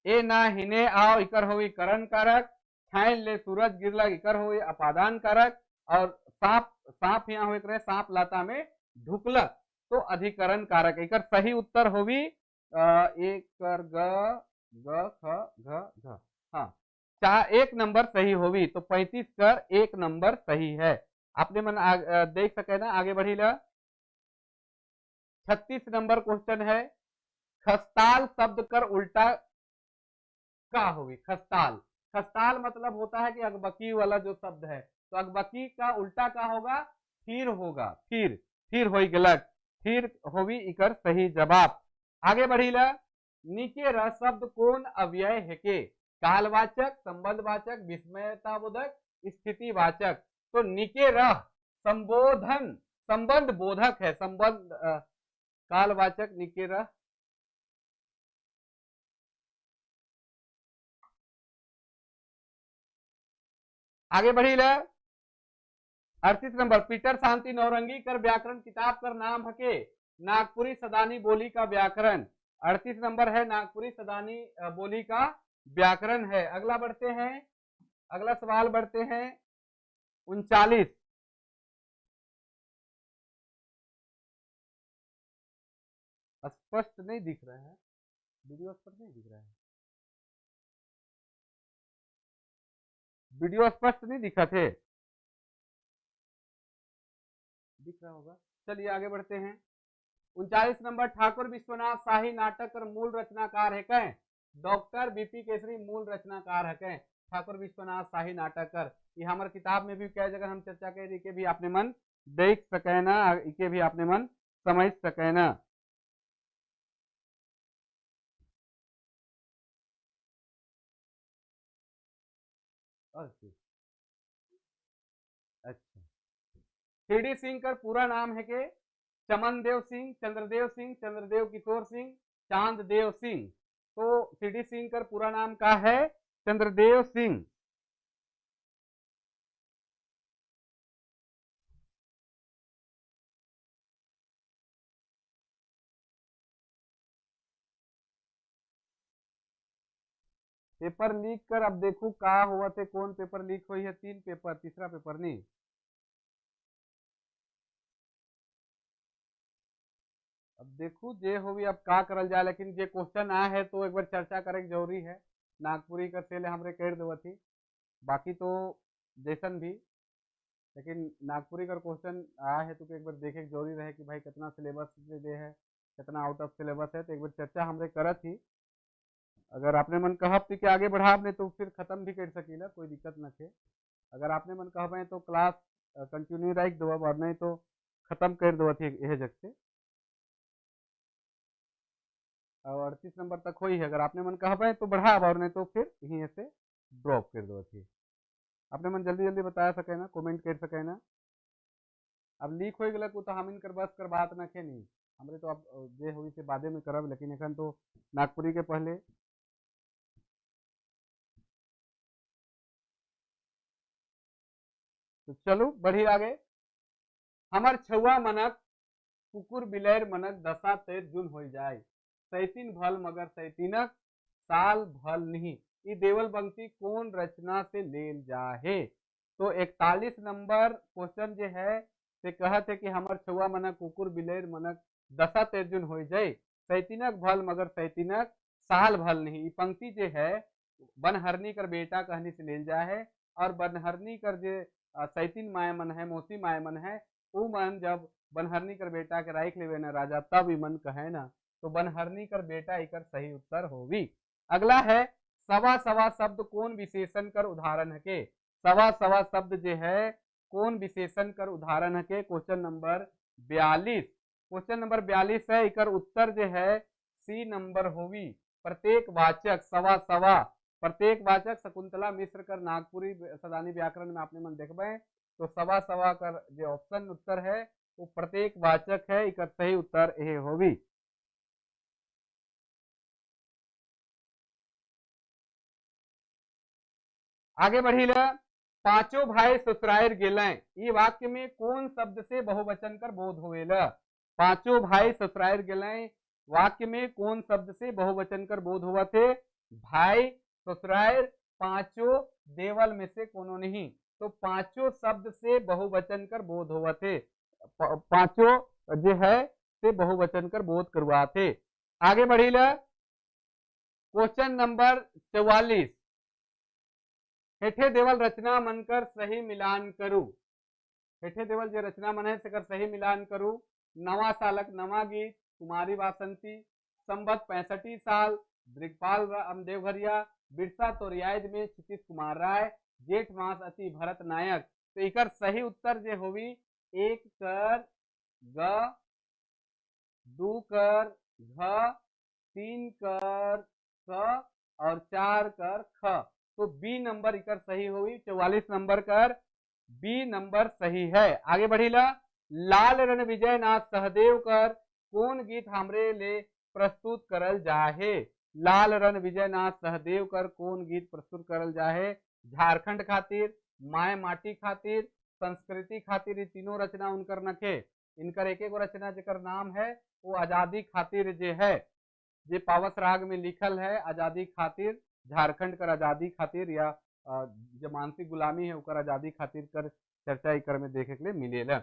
A: ए ना हिने आओ, इकर होवी करण कारक। छाइन ले सूरज गिरलक, इकर होवी अपादान कारक। और सांप सांप यहाँ हुए करे सांप लाता में ढुकलक, तो अधिकरण कारक। इकर सही उत्तर होवी एक कर ग ख घ घ। हाँ, एक नंबर सही होगी, तो 35 कर एक नंबर सही है। आपने मन देख सके ना, आगे बढ़ी ला। 36 नंबर क्वेश्चन है, खस्ताल शब्द कर उल्टा का होगी। खस्ताल, खस्ताल मतलब होता है कि अगबकी वाला जो शब्द है, तो अगबकी का उल्टा का होगा, फिर होगा। फिर होई गलत, फिर होगी इकर सही जवाब। आगे बढ़ी ला, नीचे रह शब्द कौन अव्यय है के, कालवाचक, संबंधवाचक, विस्मयताबोधक, स्थितिवाचक। तो निके रह संबोधन संबंध बोधक है, संबंध कालवाचक निके रह। आगे बढ़ी ला, 38 नंबर, पीटर शांति नौरंगी कर व्याकरण किताब कर नाम हके, नागपुरी सदानी बोली का व्याकरण। 38 नंबर है नागपुरी सदानी बोली का व्याकरण है। अगला बढ़ते हैं, अगला सवाल बढ़ते हैं 39। स्पष्ट नहीं दिख रहा है, वीडियो स्पष्ट नहीं दिख रहा है, वीडियो स्पष्ट नहीं दिखा थे, दिख रहा होगा। चलिए आगे बढ़ते हैं। 39 नंबर, ठाकुर विश्वनाथ शाही नाटक कर मूल रचनाकार है कहें, डॉक्टर बीपी केसरी मूल रचनाकार है कहें, ठाकुर विश्वनाथ शाही नाटक कर। ये हमारे किताब में भी कई जगह हम चर्चा कर, के भी आपने मन देख सके ना, इके भी आपने मन समझ सके ना। अच्छा, सीडी सिंह का पूरा नाम है के, चमनदेव सिंह, चंद्रदेव सिंह, चंद्रदेव किशोर सिंह, चांददेव सिंह। तो सीडी सिंह का पूरा नाम का है चंद्रदेव सिंह। पेपर लीक कर, अब देखू का हुआ थे, कौन पेपर लीक हुई है, 3 पेपर, तीसरा पेपर नहीं। अब देखू जे हो भी अब का करल जाए, लेकिन जे क्वेश्चन आया है तो एक बार चर्चा करे जरूरी है। नागपुरी का सेल हमरे कह देव थी, बाकी तो जैसन भी, लेकिन नागपुरी का क्वेश्चन आया है तो एक बार देखे जरूरी रहे कि भाई कितना सिलेबस दे है, कितना आउट ऑफ सिलेबस है, तो एक बार चर्चा हमरे करत थी। अगर आपने मन कहब कि आगे बढ़ाब नहीं तो फिर खत्म भी कर सकीला, कोई दिक्कत न थे। अगर आपने मन कहब तो क्लास कंटिन्यू रख दो, और नहीं तो खत्म कर दो थी यह जग से। और 38 नंबर तक हुई है, अगर आपने मन कहब तो बढ़ाब, और नहीं तो फिर यहीं से ड्रॉप कर दो थी। आपने मन जल्दी जल्दी बता सके ना, कमेंट कर सके ना। अब लीक हो गल तो हम इनकर बस कर बात न खे नहीं, हमरे तो अब जे हुई से बादे में करब, लेकिन एखन तो नागपुरी के पहले। तो चलो बढ़ी आगे। हमार छुआ मनक कुकुर बिलैर मनक दशा तेर जुन हो जाए, सैतीन भल मगर सैतीनक साल भल नहीं। ये देवल पंक्ति कौन रचना से लेल जाहे। तो 41 नंबर क्वेश्चन जो है से कहत है कि हमर छुआ मनक कुकुर बिलैर मनक दशा तेर जुन हो जाए, सैतीनक भल मगर सैतीनक साल भल नहीं। ये पंक्ति जो है बनहरनी कर बेटा कहनी से लेल जा है, और बनहरनी कर जे सैतीन माय मन है, मौसी माय मन है, वो मन जब बनहरनी कर बेटा के राइख लेवे न राजा तब मन कहे ना, तो बनहरनी कर बेटा इकर सही उत्तर होगी। अगला है सवा सवा शब्द कौन विशेषण कर उदाहरण है के। सवा सवा शब्द जो है कौन विशेषण कर उदाहरण है के। क्वेश्चन नंबर 42, क्वेश्चन नंबर 42 है, इकर उत्तर जो है सी नंबर होगी। प्रत्येक वाचक सवा सवा, प्रत्येक वाचक शकुंतला मिश्र कर नागपुरी सदानी व्याकरण में आपने मन देखबे, तो सवा सवा कर जो ऑप्शन उत्तर है वो प्रत्येक वाचक है, इकर सही उत्तर यह होगी। आगे बढ़ी ला, पांचों भाई ससुराल गेलें, ये वाक्य में कौन शब्द से बहुवचन कर बोध होवेला। पांचों भाई ससुराल गेलें वाक्य में कौन शब्द से बहुवचन कर बोध हुआ थे। भाई ससुराल पांचों देवल में से कोनो नहीं, तो पांचों शब्द से बहुवचन कर बोध हुआ थे। पांचों जो है से बहुवचन कर बोध करवा थे। आगे बढ़ी ला, क्वेश्चन नंबर 44, हेठे देवल रचना मनकर सही मिलान करू। हेठे देवल जो रचना मन है सेकर सही मिलान करू। नवा सालक नवा गीत, कुमारी वासंती, संबत 65 साल, दिग्पाल देवघरिया, बिरसा तो रियायत में क्षितिज कुमार राय, जेठ मास अति भरत नायक। तो इकर सही उत्तर जो होगी 1 कर ग, 2 कर घ, 3 कर क और 4 कर ख। तो बी नंबर इकर सही होगी। 44 नंबर कर बी नंबर सही है। आगे बढ़ी ला, लाल रण विजय नाथ सहदेव कर कौन गीत हमरे ले प्रस्तुत करल जाहे। लाल रण विजय नाथ सहदेव कर कौन गीत प्रस्तुत करल जाहे। झारखंड खातिर, माय माटी खातिर, संस्कृति खातिर, ये तीनों रचना उनकर नखे। इनकर एक एक रचना जेकर नाम है वो आजादी खातिर जे है, जे पावस राग में लिखल है आजादी खातिर, झारखंड कर आजादी खातिर, या जो मानसिक गुलामी है उकर आजादी खातिर कर चर्चा इकर में देखे के लिए मिलेला।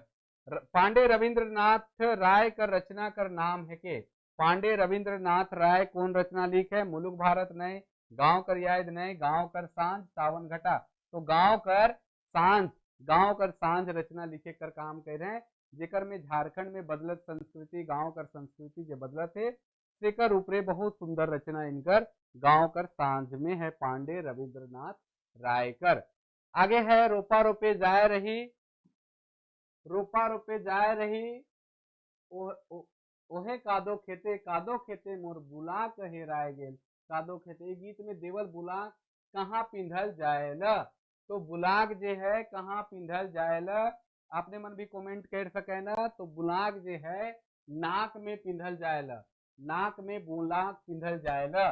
A: पांडे रविंद्रनाथ राय कर रचना कर नाम है के। पांडे रविंद्रनाथ राय कौन रचना लिख है। मुलुक भारत नए, गांव कर याद नए, गांव कर सांझ, सावन घटा। तो गांव कर सांझ, गांव कर सांझ रचना लिखे कर काम कर रहे हैं, जेकर में झारखंड में बदलत संस्कृति, गांव कर संस्कृति जो बदलत है सेकर ऊपरे बहुत सुंदर रचना इनकर गांव कर सांझ में है, पांडे रविंद्रनाथ रायकर। आगे है रोपा रोपे जाए रही, रोपा रोपे जाए रही, ओहे कादो खेते मोर बुला कहे राय गेल। कादो खेते गीत में देवल बुला कहाँ पिंधल जाएला। तो बुलाग जे है कहाँ पिंधल जाएला, आपने मन भी कमेंट कर सके ना। तो बुलाग जे है नाक में पिंधल जाएला, नाक में बुलाग पिंधल जाएला।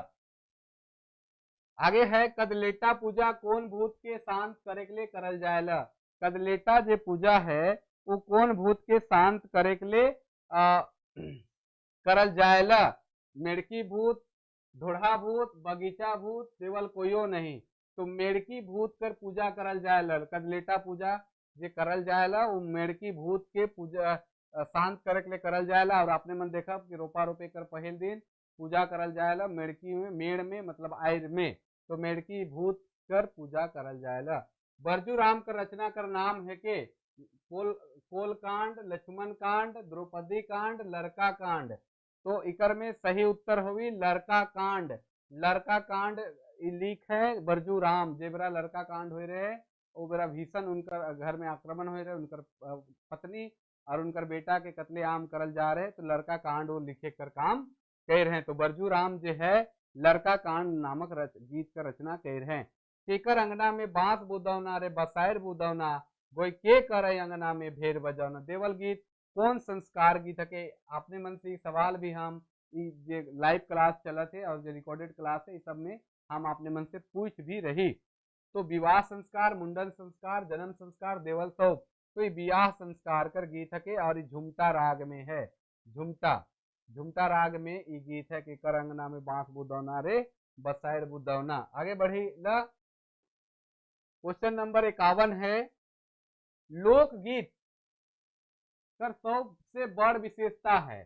A: आगे है कदलेटा पूजा कौन भूत के शांत करे के लिए करल जाएला। कदलेटा जे पूजा है वो कौन भूत के शांत करे के लिए करल जाएला। मेड़की भूत, ढोढ़ा भूत, बगीचा भूत, केवल कोयो नहीं। तो मेड़की भूत कर पूजा करल जाएला। कदलेटा पूजा जे करल जाएला वो मेड़की भूत के पूजा शांत करे के लिए करल जाएला। और आपने मन देखा कि रोपा रोपे कर पहल दिन पूजा करल जाएला मेड़की में, मेड़ में मतलब आयर में, तो मेड़की भूत कर पूजा करल जाएला। बरजू राम कर रचना कर नाम है के। कोल कांड, लक्ष्मण कांड, द्रौपदी कांड, लड़का कांड। तो इकर में सही उत्तर हुई लड़का कांड। लड़का कांड लिख है बरजू राम, जेबरा लड़का कांड हो रहे वो बेरा भीषण उनकर घर में आक्रमण हो रहे, उनकर पत्नी और उनकर बेटा के कत्लेआम करल जा रहे, तो लड़का कांड वो लिखे कर काम कह रहे हैं। तो बरजू राम जो है लड़का कांड नामक गीत का रचना कह रहे हैं। केकर अंगना में बांस बुदौना रे बसायर बुदौना, गोई के करे अंगना में भेड़ बजौना। देवल गीत कौन संस्कार गीत है के। आपने मन से सवाल भी हम ये लाइव क्लास चला थे और जो रिकॉर्डेड क्लास है इस सब में हम अपने मन से पूछ भी रही। तो विवाह संस्कार, मुंडन संस्कार, जन्म संस्कार, देवल सौंप, तो ये विवाह संस्कार कर गीत है के और झुमता राग में है। झुमटा, झुमटा राग में ई गीत है कि कर अंगना में बांस बुदौना रे बसायर बुदौना। आगे बढ़ी ल क्वेश्चन नंबर 51 है, लोकगीत कर सबसे बड़ विशेषता है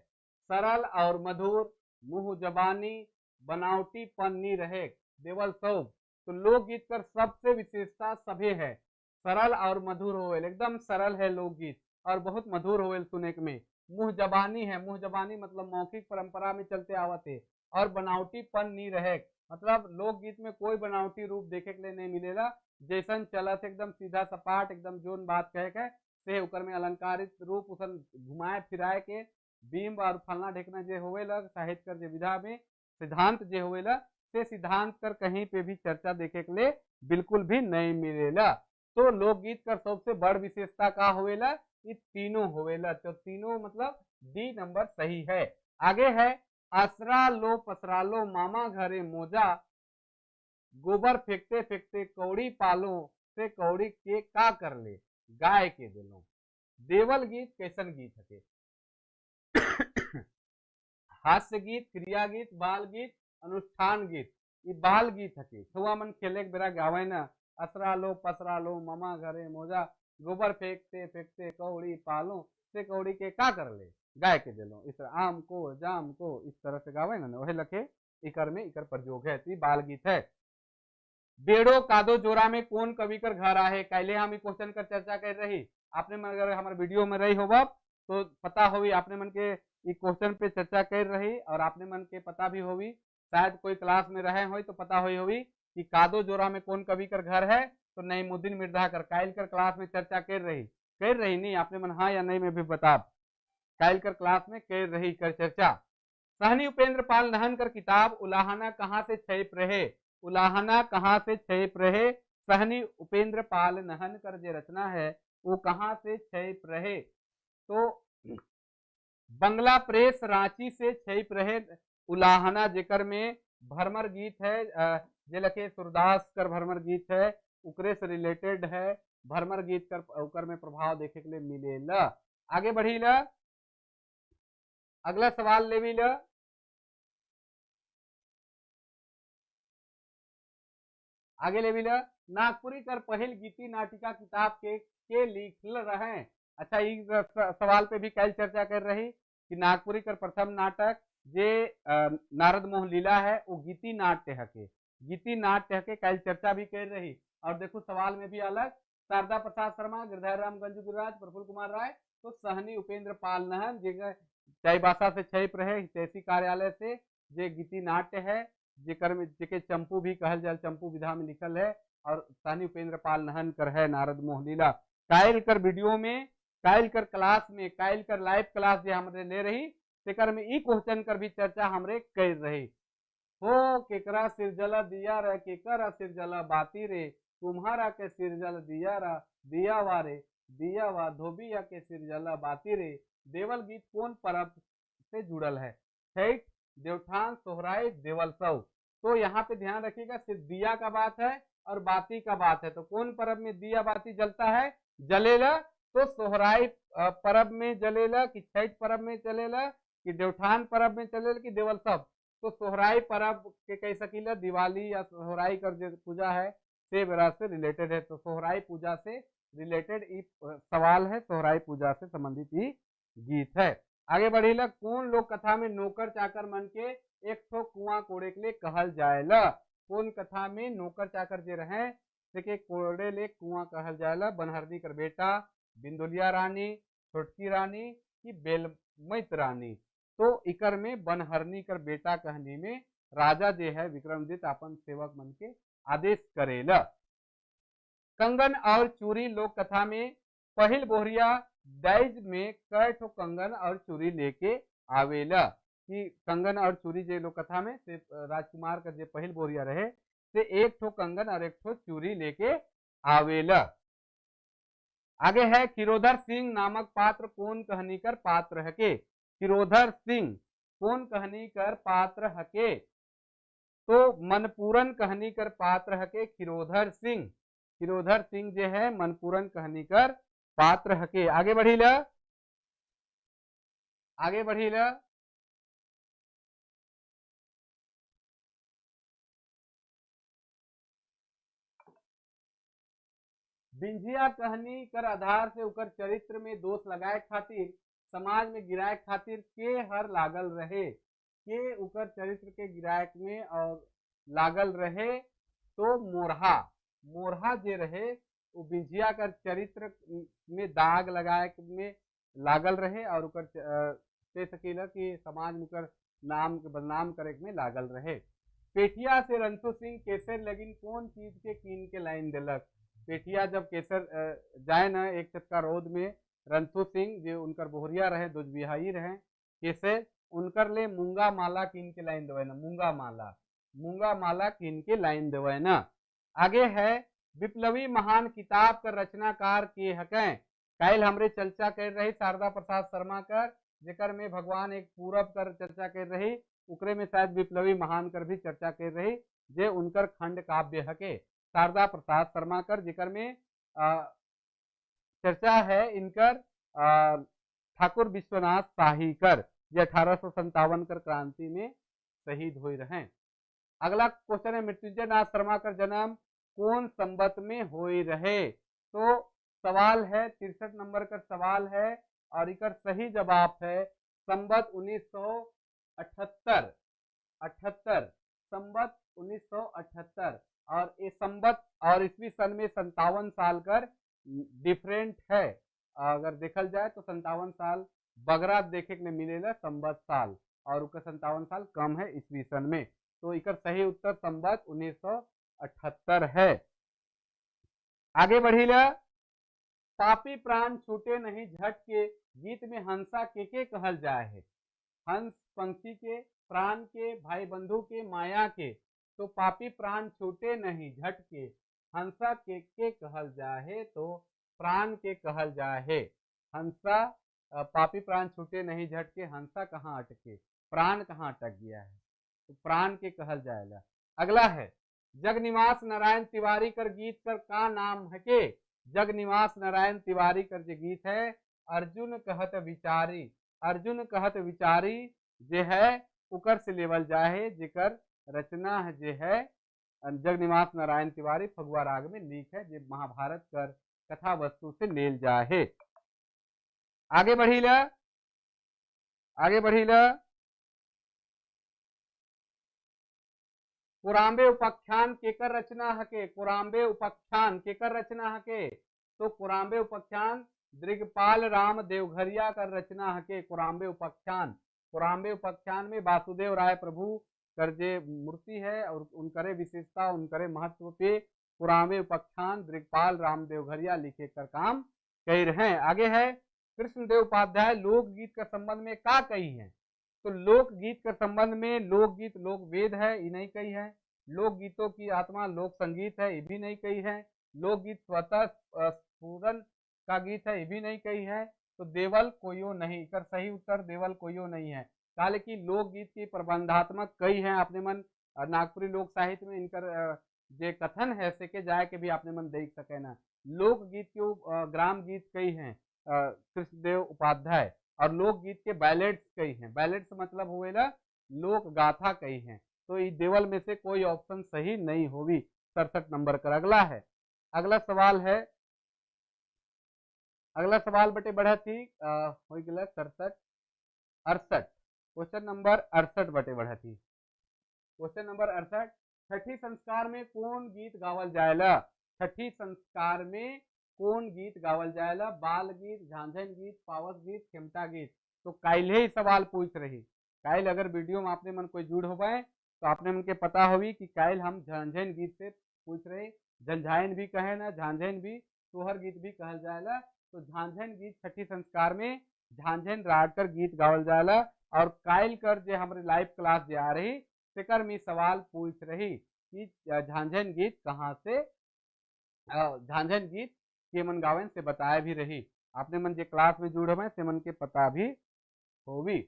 A: सरल और मधुर, मुंह जबानी, बनावटी पन्नी रहे देवल सब। तो लोकगीत कर सबसे विशेषता सभे है सरल और मधुर होवेल, एकदम सरल है लोकगीत और बहुत मधुर होवेल सुने में। मुंह जबानी है, मुंह जबानी मतलब मौखिक परंपरा में चलते आवत है। और बनावटी पन नहीं रहे, मतलब लोकगीत में कोई बनावटी रूप देखे के लिए नहीं मिलेगा, जैसन चलत एकदम सीधा सपाट, एकदम जोन बात कहे के से उकर में अलंकारित रूप उसन घुमाए फिराए के बिंब और फलना ढेकना जे होवेला साहित्य कर जे विधा में सिद्धांत जे होवेला से सिद्धांत कर कहीं पे भी चर्चा देखे के लिए बिल्कुल भी नहीं मिलेला। तो लोकगीत कर सबसे बड़ विशेषता का होवेला, ये तीनों होवेला। तो तीनों मतलब डी नंबर सही है। आगे है, असरा लो पसरा लो मामा घरे मोजा, गोबर फेंकते फेंकते कौड़ी पालो से कौड़ी के का कर ले गाय के दिलो। देवल गीत कैसन गीत है? हास्य गीत, क्रिया गीत, बाल गीत, अनुष्ठान गीत। ये बाल गीत है, छुआ मन खेले के बेरा गावे ना, असरा लो पसरा लो मामा घरे मोजा, गोबर फेंकते फेंकते कौड़ी पालो से कौड़ी के का कर ले गाय के दिलो। इस तरह आम को जाम को इस तरह से गावे ना, वही लखे इकर में इकर प्रयोग है। तो बाल गीत है। बेड़ो कादो जोरा में कौन कवि कर घर आहे, कैले हम क्वेश्चन कर चर्चा कर रही। आपने मन अगर हमारे वीडियो में रही होगा तो पता होगी, आपने मन के क्वेश्चन पे चर्चा कर रही और आपने मन के पता भी होगी, शायद कोई क्लास में रहे हो तो पता हुई होगी कि कादो जोरा में कौन कवि कर घर है। तो नईमुद्दीन मिर्जा कर कायल कर क्लास में चर्चा कर रही नहीं, आपने मन हाँ या नहीं में भी बता, कायल कर क्लास में कर रही कर चर्चा। सहनी उपेंद्र पाल नहन कर किताब उलाहना कहाँ से छप रहे, उलाहना कहाँ से छप रहे, सहनी उपेंद्र पाल नहन कर जो रचना है वो कहाँ से छप रहे। तो बंगला प्रेस रांची से छप रहे उलाहना, जेकर में भरमर गीत है, जे लखे सूरदास कर भरमर गीत है, उकरे से रिलेटेड है। भरमर गीत कर उकर में प्रभाव देखे के लिए मिलेला। आगे बढ़ी ला, अगला सवाल ले भी ला। आगे ले भी ला, नागपुरी कर पहल गीति नाटिका किताब के लिखल रहे। अच्छा, इस सवाल पे भी कल चर्चा कर रही कि नागपुरी कर प्रथम नाटक जे नारद मोह लीला है वो गीति नाट्य हके, गीति नाट्य हके, कल चर्चा भी कर रही। और देखो सवाल में भी अलग, शारदा प्रसाद शर्मा, गिरधर राम गंजू गिरिराज, प्रफुल्ल कुमार राय, तो सहनी उपेंद्र पाल नहन चाईबासा से छप रहे तहसील कार्यालय से जे गीति नाट्य है, जेकर में जेके चंपू भी कहल जाए, चंपू विधा में लिखल है। और सहनी उपेंद्र पाल नहन कर है नारद मोह लीला। कायल कर वीडियो में, कायल कर क्लास में, कायल कर लाइव क्लास जो हमरे ले रही तेकर में ई क्वेश्चन कर भी चर्चा हमरे कर रही। हो केकरा सिरजला दिया रे, केकरा सिरजला बाती रे, तुम्हारा के सिरजल दिया रा दिया वारे, दिया वा धोबिया के सिरजला बाती रे। देवल गीत कौन पर्व से जुड़ल है? छठ, देवठान, सोहराय, देवलसव। तो यहाँ पे ध्यान रखिएगा, सिर्फ दिया का बात है और बाती का बात है। तो कौन पर्व में दिया बाती जलता है, जलेला? तो सोहराय पर्व में जलेला कि छठ पर्व में चलेला कि देवठान पर्व में चलेला कि देवलसव? तो सोहराय पर्व के कह सकीला, दिवाली या सोहराय कर जो पूजा है से बेरा से रिलेटेड है। तो सोहराय पूजा से रिलेटेड सवाल है, सोहराय पूजा से संबंधित ही गीत है। आगे बढ़ेला, कौन लोक कथा में नौकर चाकर मन के एक ठो कुआं कोड़े के लिए कहल जाएला? कौन कथा में नौकर चाकर जे रहे से कोड़े ले कुआं कहल जाएला? बनहरनी कर बेटा, बिंदुलिया रानी, छोटकी रानी की बेलमैत रानी। तो इकर में बनहरनी कर बेटा कहनी में राजा जे है विक्रमदित अपन सेवक मन के आदेश करेला। कंगन और चूरी लोक कथा में पहिल बोहरिया दाइज में कै ठो कंगन और चूरी लेके आवेला? कि कंगन और चूरी जे लोक कथा में से राजकुमार का जे पहिल बोहरिया रहे से एक ठो कंगन और एक ठो चूरी लेके आवेला। आगे है, खिरोधर सिंह नामक पात्र कौन कहानी कर पात्र हके? खिरोधर सिंह कौन कहानी कर पात्र हके? तो मनपूरन कहानी कर पात्र हके खिरोधर सिंह। खिरोधर सिंह जो है मनपूरन कहानी कर पात्र हके। आगे बढ़ी ला, आगे बढ़ी ल। बिंझिया कहनी कर आधार से उकर चरित्र में दोष लगाए खातिर समाज में गिराए खातिर के हर लागल रहे, के उकर चरित्र के गिरायक में और लागल रहे तो मोरहा, मोरहा जे रहे वो बिंझिया कर चरित्र में दाग लगाए में लागल रहे और उकर कह सकीला कि समाज में उकर नाम के बदनाम करे में लागल रहे। पेठिया से रंथु सिंह केसर लगिन कौन चीज के कीन के लाइन दिलक। पेठिया जब केसर जाए न एक चक्का रोद में, रंथु सिंह जो उनकर बोहरिया रहे, दुजबिहाई रहे केसर, उनकर ले मूंगा माला कीन के लाइन देवे न, मूंगा माला, मूंगा माला कीन के लाइन देवे न। आगे है विप्लवी महान किताब कर रचनाकार के हकें। काल हमरे चर्चा कर रही शारदा प्रसाद शर्मा कर, जेकर में भगवान एक पूरब कर चर्चा कर रही, उकरे में शायद विप्लवी महान कर भी चर्चा कर रही, जे उनकर खंड काव्य हके शारदा प्रसाद शर्मा कर, जेकर में चर्चा है इनकर ठाकुर विश्वनाथ शाही कर, जो 1857 कर क्रांति में शहीद हुए रहे। अगला क्वेश्चन है मृत्युंजय नाथ शर्मा कर जन्म कौन संबत में हुए रहे। तो सवाल है 63 नंबर का सवाल है और इकर सही जवाब है संबत 1978, 78 संबत 1978। और ये संबत और ईस्वी सन में 57 साल कर डिफरेंट है। अगर देखल जाए तो 57 साल बगरा देखे के मिलेगा संबत साल और उसका 57 साल कम है ईस्वी सन में। तो इकर सही उत्तर संबत 1978 है। आगे बढ़ी ला। पापी प्राण छूटे नहीं झट के गीत में हंसा के कहल जाए है। हंस पंछी के, प्राण के, भाई बंधु के, माया के। तो पापी प्राण छूटे नहीं झट के हंसा के कहल जाए तो प्राण के कहल जाए। हंसा पापी प्राण छूटे नहीं झट के, हंसा कहाँ अटके, प्राण कहाँ अटक गया है, तो प्राण के कहल जाएगा। अगला है जगनिवास नारायण तिवारी कर गीत कर का नाम है के। जगनिवास नारायण तिवारी कर जो गीत है अर्जुन कहत विचारी, अर्जुन कहत विचारी जे है उकर से लेवल जाए, जेकर रचना है जे है जगनिवास नारायण तिवारी फगुआ राग में लिख है, जो महाभारत कर कथा वस्तु से लेल जाए। आगे बढ़ी ला, आगे बढ़ी ला। कुराम्बे उपाख्यान केकर रचना हके, कुराम्बे उपाख्यान केकर रचना हके। तो कुराम्बे उपाख्यान दृगपाल राम देवघरिया कर रचना हके। कुराम्बे उपाख्यान, कुराम्बे उपाख्यान में वासुदेव राय प्रभु कर जे मूर्ति है और उनकरे विशेषता उनकरे महत्व पे कुराम्बे उपाख्यान दृगपाल राम देवघरिया लिखे कर काम कही रहे। आगे है कृष्णदेव उपाध्याय लोकगीत का संबंध में का कही है। तो लोकगीत के संबंध में लोकगीत लोक वेद है, ये नहीं कही है। लोकगीतों की आत्मा लोक संगीत है, ये भी नहीं कही है। लोकगीत स्वतः स्फुरन का गीत है, ये भी नहीं कही है। तो देवल कोयो नहीं कर सही उत्तर देवल कोयो नहीं है। काले की लोकगीत की प्रबंधात्मक कई हैं अपने मन नागपुरी लोक साहित्य में इनकर जे कथन है से के जाए के भी आपने मन देख सके ना। लोकगीत के ग्राम गीत कई हैं कृष्णदेव उपाध्याय, और लोकगीत के बैलेट्स कई हैं। बैलेट्स मतलब हुएला लोक गाथा कई हैं। तो इस देवल में से कोई ऑप्शन सही नहीं होगी। 67 नंबर का अगला है। अगला सवाल है, अगला सवाल बेटे बढ़ा थी हो गया 67 68। क्वेश्चन नंबर 68 बटे बढ़ा थी। क्वेश्चन नंबर 68 छठी संस्कार में कौन गीत गावल जाएला। छठी संस्कार में कौन गीत गावल जाएला। बाल गीत, झांझन गीत, पावस गीत, खेमटा गीत। तो काल ही सवाल पूछ रही। काल अगर वीडियो में आपने मन कोई जुड़ हो पाए तो आपने मन के पता होगी कि काल हम झांझन गीत से पूछ रहे। झंझायन भी कहे ना, झांझन भी सोहर गीत भी कहल जाएला। तो झांझन गीत छठी संस्कार में झांझन राग कर गीत गावल जाएला। और काल कर जो हमारे लाइव क्लास जो आ रही तेकर में सवाल पूछ रही कि झांझन गीत कहाँ से, झांझन गीत के मन गावन से बताया भी रही। आपने मन जे क्लास में जुड़ हुए से मन के पता भी होगी।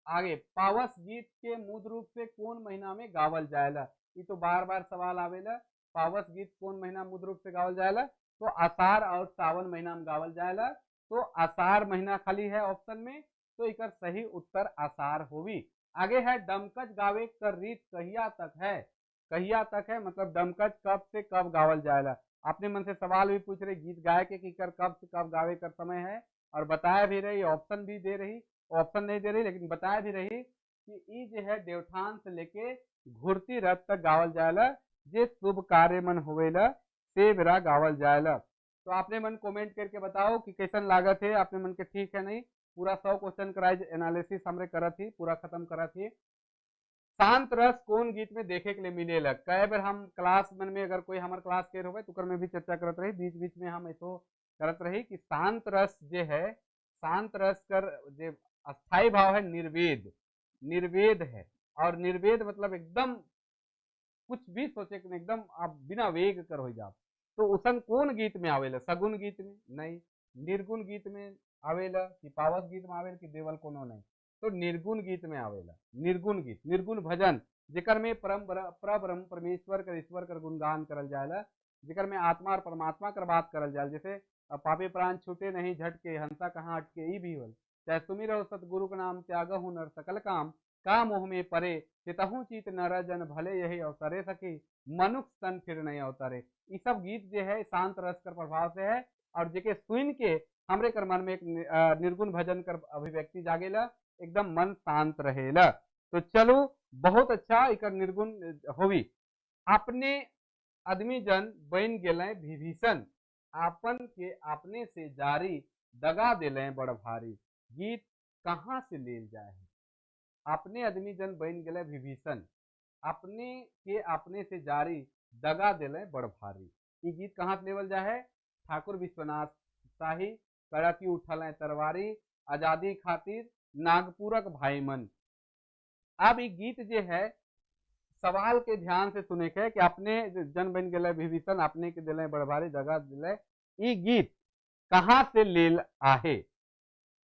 A: आगे पावस गीत के मूल रूप से कौन महीना में गावल जाएला। ये तो बार बार सवाल आवेला। पावस गीत कौन महीना मूल रूप से गावल जाएला। तो आषाढ़ और सावन महीना में गावल जाएला। तो आषाढ़ महीना खाली है ऑप्शन में। तो इकर सही उत्तर आसार होवी। आगे है डमकच गावे कर रीत कहिया तक है। कहिया तक है मतलब डमकच कब से कब गावल जाएगा। अपने मन से सवाल भी पूछ रहे गीत गाय के कि कर कब से कब गावे कर समय है, और बताया भी रही, ऑप्शन भी दे रही, ऑप्शन नहीं दे रही लेकिन बताया भी रही कि ई जो है देवठान से लेके घुरती रथ तक गावल जाएला, जे शुभ कार्य मन होवेला से बेरा गावल जाएला। तो आपने मन कमेंट करके बताओ कि कैसन लागत है, आपने मन के ठीक है नहीं। पूरा 100 क्वेश्चन का एनालिसिस हमरे करत ही, पूरा खत्म करत ही। शांत रस कौन गीत में देखे के लिए मिलेला। कई बार हम क्लास में अगर कोई हमारे क्लास के हो तो में भी चर्चा करत रही, बीच बीच में हम ऐसो करत रही कि शांत रस जे है, शांत रस कर जे अस्थाई भाव है निर्वेद, निर्वेद है। और निर्वेद मतलब एकदम कुछ भी सोचे कि एकदम आप बिना वेग कर हो जाओ। तो उसन कौन गीत में आवेला, सगुन गीत में नहीं, निर्गुण गीत में आवेला कि पावस गीत में आवेला कि देवल कोनो नहीं, तो निर्गुण गीत में आवेला। निर्गुण गीत, निर्गुण भजन जेकर में परब्रह्म परमेश्वर कर ईश्वर कर गुणगान करल जाएला, जेकर में आत्मा और परमात्मा कर बात करल जाए। जैसे पापे प्राण छूटे नहीं झटके हंसा कहाँ अटके ई भी होल, चाहे सुमिर सतगुरु का नाम त्याग हुनर सकल काम मोह में परे चितहु चीत नर जन भले यही अवतरे सके मनुष्य तन फिर नहीं अवतरे। ये सब गीत जो है शांत रस कर प्रभाव से है, और जेके सुन के हमरे कर मन में एक निर्गुण भजन कर अभिव्यक्ति जागेला, एकदम मन शांत रहेला। तो चलो बहुत अच्छा इकर निर्गुण होवी। अपने आदमी जन बन गेले विभीषण, आपन के अपने से जारी दगा दिले बड़ भारी, गीत कहाँ से लेल जाए। अपने आदमी जन बन गए विभीषण, अपने के अपने से जारी दगा दिले बड़ भारी। ये गीत कहाँ से लेवल जाए है, ठाकुर विश्वनाथ शाही कड़की उठल तरवारी आजादी खातिर नागपुरक भाई मन। अब ये गीत जो है सवाल के ध्यान से सुने के कि अपने जन बन गए विभीषण, अपने के दिले बड़ भारी दगा दिले, ये गीत कहाँ से लेल आहे,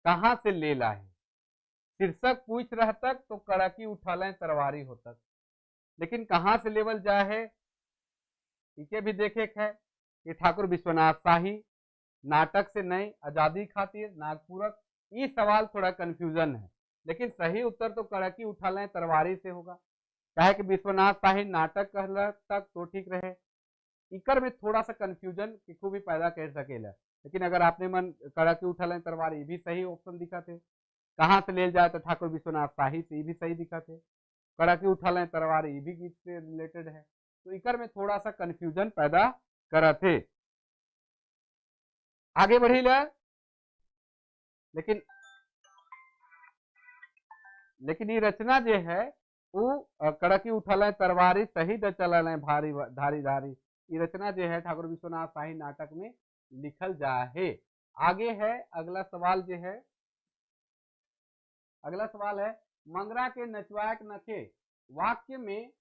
A: कहाँ से लेल आहे। शीर्षक पूछ रह तक तो कड़की उठल तरवारी हो तक, लेकिन कहाँ से लेवल जाए है इके भी देखे है कि ठाकुर विश्वनाथ शाही नाटक से नहीं, आजादी खातिर नागपुरक। ये सवाल थोड़ा कंफ्यूजन है, लेकिन सही उत्तर तो कड़की उठल तरवारी से होगा, चाहे कि विश्वनाथ शाही नाटक कहला तक तो ठीक रहे। इकर में थोड़ा सा कंफ्यूजन किसी भी पैदा कर सकेला, लेकिन अगर आपने मन कड़की उठल तरवारी भी सही ऑप्शन दिखा थे। कहाँ से ले जाए तो ठाकुर विश्वनाथ शाही से भी सही दिखा थे। कड़की उठल तरवारी भी गीत से रिलेटेड है, तो इकर में थोड़ा सा कंफ्यूजन पैदा करा थे। आगे बढ़ी ला, लेकिन ये रचना जो है वो कड़की उठल तरवारी सही द चल भारी धारी धारी, ये रचना जो है ठाकुर विश्वनाथ शाही नाटक में लिखल जा है। आगे है अगला सवाल जो है, अगला सवाल है मंगरा के नचवाक नखे वाक्य में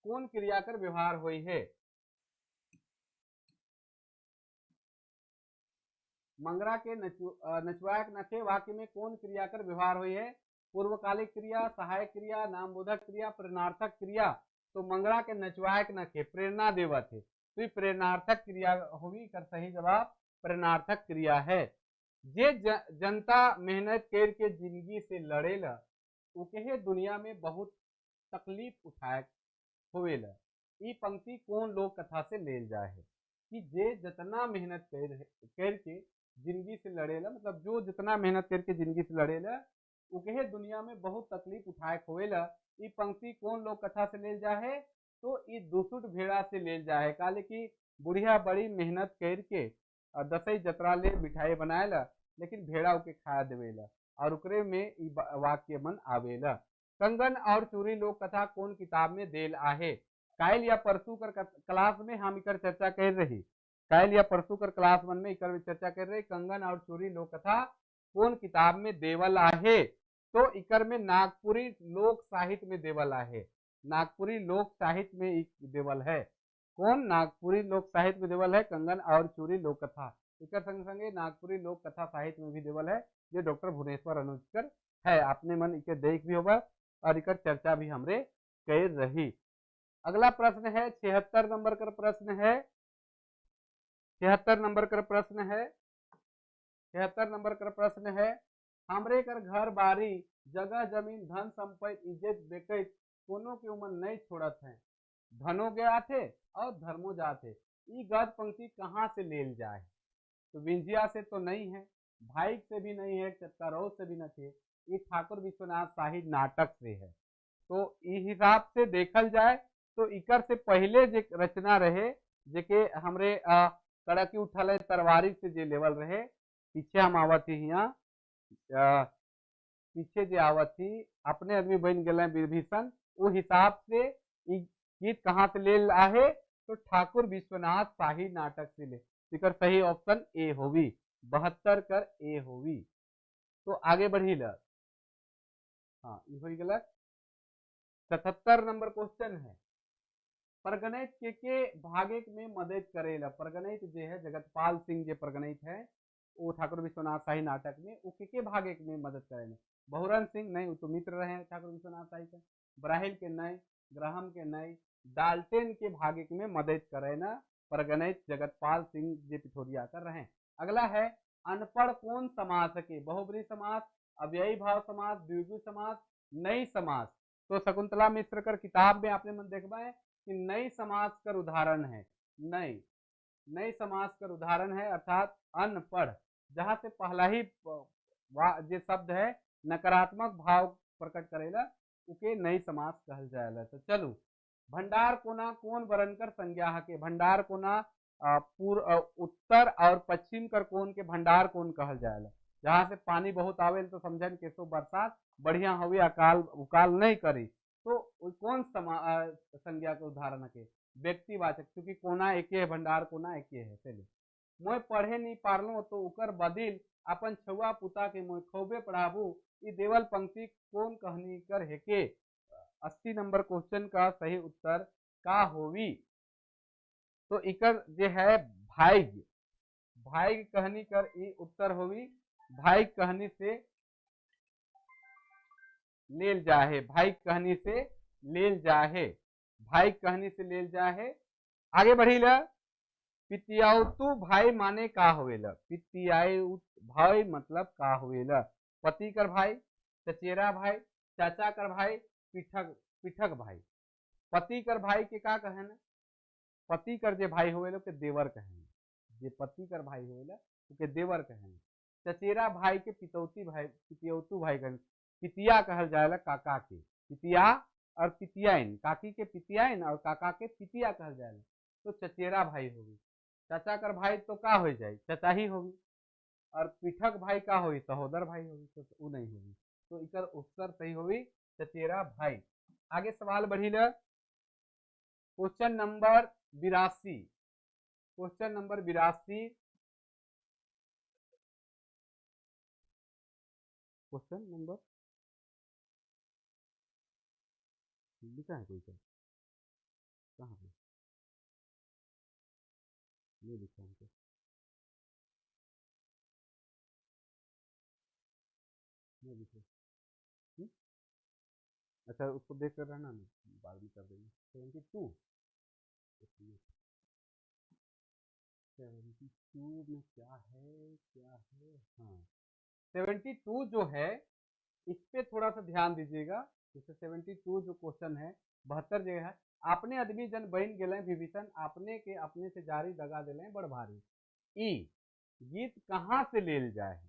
A: कौन क्रिया कर व्यवहार हुई है। मंगरा के नचवाक नखे वाक्य में कौन क्रिया कर व्यवहार हुई है। पूर्वकालिक क्रिया, सहायक क्रिया, नामबोधक क्रिया, प्रेरणार्थक क्रिया। तो मंगरा के नचवाक नखे प्रेरणा देवत है, तो ये प्रेरणार्थक क्रिया होगी, कर सही जवाब प्रेरणार्थक क्रिया है। जे जनता मेहनत करके जिंदगी से लड़ेला उके दुनिया में बहुत तकलीफ उठाए होवेला। ई पंक्ति कौन लोक कथा से लेल जाए है कि जे जितना मेहनत करके जिंदगी से लड़ेला, मतलब जो जितना मेहनत करके जिंदगी से लड़ेला उके दुनिया में बहुत तकलीफ उठाए होवेला। ई पंक्ति कौन लोक कथा से लेल जाए है, तो ई दुसुट भेड़ा से लेल जाए है। काले की बुढ़िया बड़ी मेहनत करके दसई जतरा ले मिठाई बनाएला, लेकिन भेड़ा के खाया देवेला, और उकरे में वाक्य मन आवेला। कंगन और चूरी लोक कथा कौन किताब में देल आहे। काल या परसू कर क्लास में हम इकर चर्चा कर रही, काल या परसू कर क्लास मन में इकर चर्चा कर रही कंगन और चूरी लोक कथा कौन किताब में देवल आहे। तो इकर में नागपुरी लोक साहित्य में देवल आहे, नागपुरी लोक साहित्य में देवल है। कौन नागपुरी लोक साहित्य में देवल है, कंगन और चूरी लोक कथा। इकर संग संगे नागपुरी लोक कथा साहित्य में भी देवल है, जो डॉक्टर भुवनेश्वर अनुजकर है। आपने मन इके देख भी होगा और इकर चर्चा भी हमरे कर रही। अगला प्रश्न है 76 नंबर का प्रश्न है, 76 नंबर का प्रश्न है, 76 नंबर का प्रश्न है हमरे कर घर बारी जगह जमीन धन संपत्ति इज्जत बेकत कोनो के उमन नहीं छोड़त है, धनो गया थे और धर्मो जाते। ई गद पंक्ति कहाँ से लेल जाए? तो विंजिया से तो नहीं है, भाइक से भी नहीं है, चतरौ से भी नहीं है, ये ठाकुर विश्वनाथ शाही नाटक से है। तो इस हिसाब से देखल जाए तो इकर से पहले जे रचना रहे जेके हमरे कड़की उठल तरवारी से जे लेवल रहे, पीछे हम आवत ही यहाँ पीछे जे आवत थी अपने आदमी बन गए विभीषण, वो हिसाब से गीत कहाँ से ले आहे तो ठाकुर विश्वनाथ शाही नाटक से ले। इकर सही ऑप्शन ए होवी, 72 कर ए होवी। तो आगे बढ़ी ल, हाँ हो गल 77 नंबर क्वेश्चन है, परगणित के भागे में मदद करेला। परगणित जे है जगतपाल सिंह जे परगणित है वो ठाकुर विश्वनाथ शाही नाटक में वो के भागे में मदद करेला। बहुरन सिंह नहीं, वो तो मित्र रहे हैं ठाकुर विश्वनाथ शाही के, ब्राहिल के नहीं, ग्राहम के नहीं, डाल्टेन के भागे में मदद करे ना परगणित जगतपाल सिंह जे पिठोरिया कर रहे हैं। अगला है अनपढ़ कौन समास के? बहुब्रीहि समास, अव्ययी भाव समास, द्विगु समास, नई समास। तो शकुंतला मिश्र कर किताब में आपने मन देखबा है कि नई समास कर उदाहरण है, नई समास कर उदाहरण है अर्थात अनपढ़, जहां से पहला ही जो शब्द है नकारात्मक भाव प्रकट करेला उके नई समास कहल जाएला। तो चलो भंडार कोना कौन वर्ण कर संज्ञा के? भंडार कोना पूर्व उत्तर और पश्चिम कर कोन के भंडार कोन कहल जाएला। जहां से पानी बहुत आवेल तो समझन केसो बरसात बढ़िया हुई, अकाल उकाल नहीं करी, तो कौन संज्ञा के उदाहरण के? व्यक्तिवाचक, क्योंकि कोना एके है, भंडार कोना एके है। चलिए मैं पढ़े नहीं पारलो तो उकर बदिल अपन छुआ पुता के मैं खूबे पढ़ाबू, ये देवल पंक्ति कौन कहनी कर हेके? 80 नंबर क्वेश्चन का सही उत्तर का होवी? तो इकर जे है भाइग, भाइग कहनी कर ई उत्तर होवी। भाइग कहनी से लेल जाहे, भाइग कहनी से लेल जाहे, भाइग कहनी से लेल जाहे। आगे बढ़ी ला, पितियाउतु भाई माने का होवेला? पितियाउत भाई मतलब का होवेला? पति कर भाई, चचेरा भाई, चाचा कर भाई, पिठक भाई। पति कर भाई के का कहे ना? पति कर जे भाई होवेला के देवर कहे, जे पति कर भाई होवेला के देवर कहे। चचेरा भाई के पितौती भाई, पितियौतु भाई कहे। पितिया कहल जाएला काका के, पितिया और पितियाइन, काकी के पितियाइन और काका के पितिया कहल जाएला। तो चचेरा भाई होगी। चाचा कर भाई तो का हो जाए? चाचा ही होगी। और पिठक भाई का होगी? सहोदर भाई होगी, तो वो नहीं होगी। तो इकर उत्तर सही होगी चचेरा भाई। आगे सवाल बढ़ी ल, question number 82, question number 82, question number लिखा है कोई का? कहाँ पे ये लिखा है? नहीं लिखा। अच्छा उसको देख कर रहना ना, बाद में कर देंगे। 72, 72 में क्या है, क्या है? हाँ 72 जो है इस पे थोड़ा सा ध्यान दीजिएगा। जैसे 72 जो क्वेश्चन है 72 जगह है, आपने आदमी जन बन गए विभीषण, आपने के अपने से जारी दगा दिले बड़ भारी। ई गीत कहाँ से लेल जाए?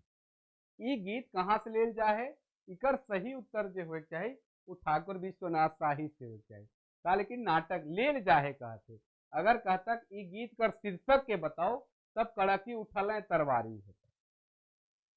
A: ई गीत कहाँ से लेल जाए? इकर सही उत्तर जो हो चाहिए वो ठाकुर विश्वनाथ शाही से हो चाहिए। का लेकिन नाटक लेल जाए कहते, अगर कहता ई गीत कर शीर्षक के बताओ तब कड़की उठल तरवारी है।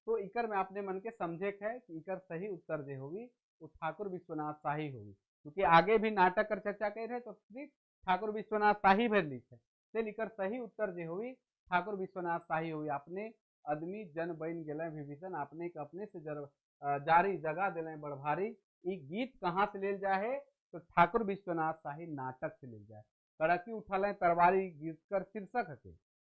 A: तो इकर में अपने मन के समझे है कि इकर सही उत्तर जो होगी वो ठाकुर विश्वनाथ शाही होगी, क्योंकि आगे भी नाटक कर चर्चा कर रहे तो सिर्फ ठाकुर विश्वनाथ शाही भर लिख है। से इकर सही उत्तर जो होगी ठाकुर विश्वनाथ शाही होगी। अपने आदमी जन बन गए विभीषण, अपने के अपने से जारी जगह दिले बड़ भारी। ई गीत कहाँ से लेल जाए? तो ठाकुर विश्वनाथ शाही नाटक से लेल जाए। कड़की उठल तरवारी गीत कर शीर्षक है,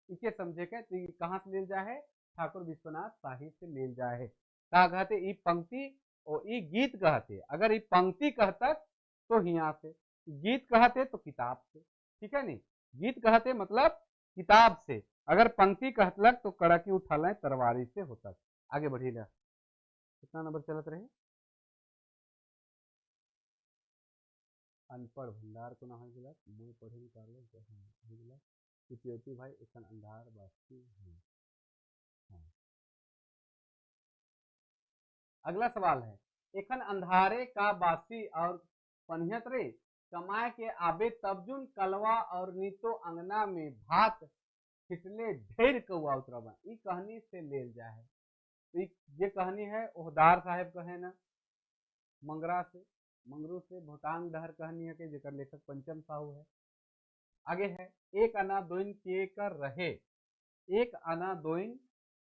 A: इके समझे के तो कहाँ से लेल जाए? ठाकुर विश्वनाथ शाही से लेल जाए। का कहते ई पंक्ति और ई गीत कहते, अगर ई पंक्ति कहता तो यहाँ से, गीत कहते तो किताब से, ठीक है नहीं? गीत कहते मतलब किताब से, अगर पंक्ति कहतलक तो कड़की उठल तरवारी से होता। आगे बढ़ी ला, कितना नंबर चलत रहे? अनपढ़ भंडार को ना हो गिला मुँह पढ़े निकालो हो गिला ज्योति भाई एखन अंधार बाकी है। हाँ। अगला सवाल है, एखन अंधारे का बासी और पनियत रे कमाए के आबे तबजुन कलवा और नीतो अंगना में भात खिचले ढेर कौआ उतरबा। ई कहानी से लेल जा है। तो ये कहानी है ओहदार साहब कहे ना मंगरा से, मंगरू से भूटान डहर कहानी है कि जेकर लेखक पंचम साहू है। आगे है, एक आना दोइन के कर रहे, एक आना दोइन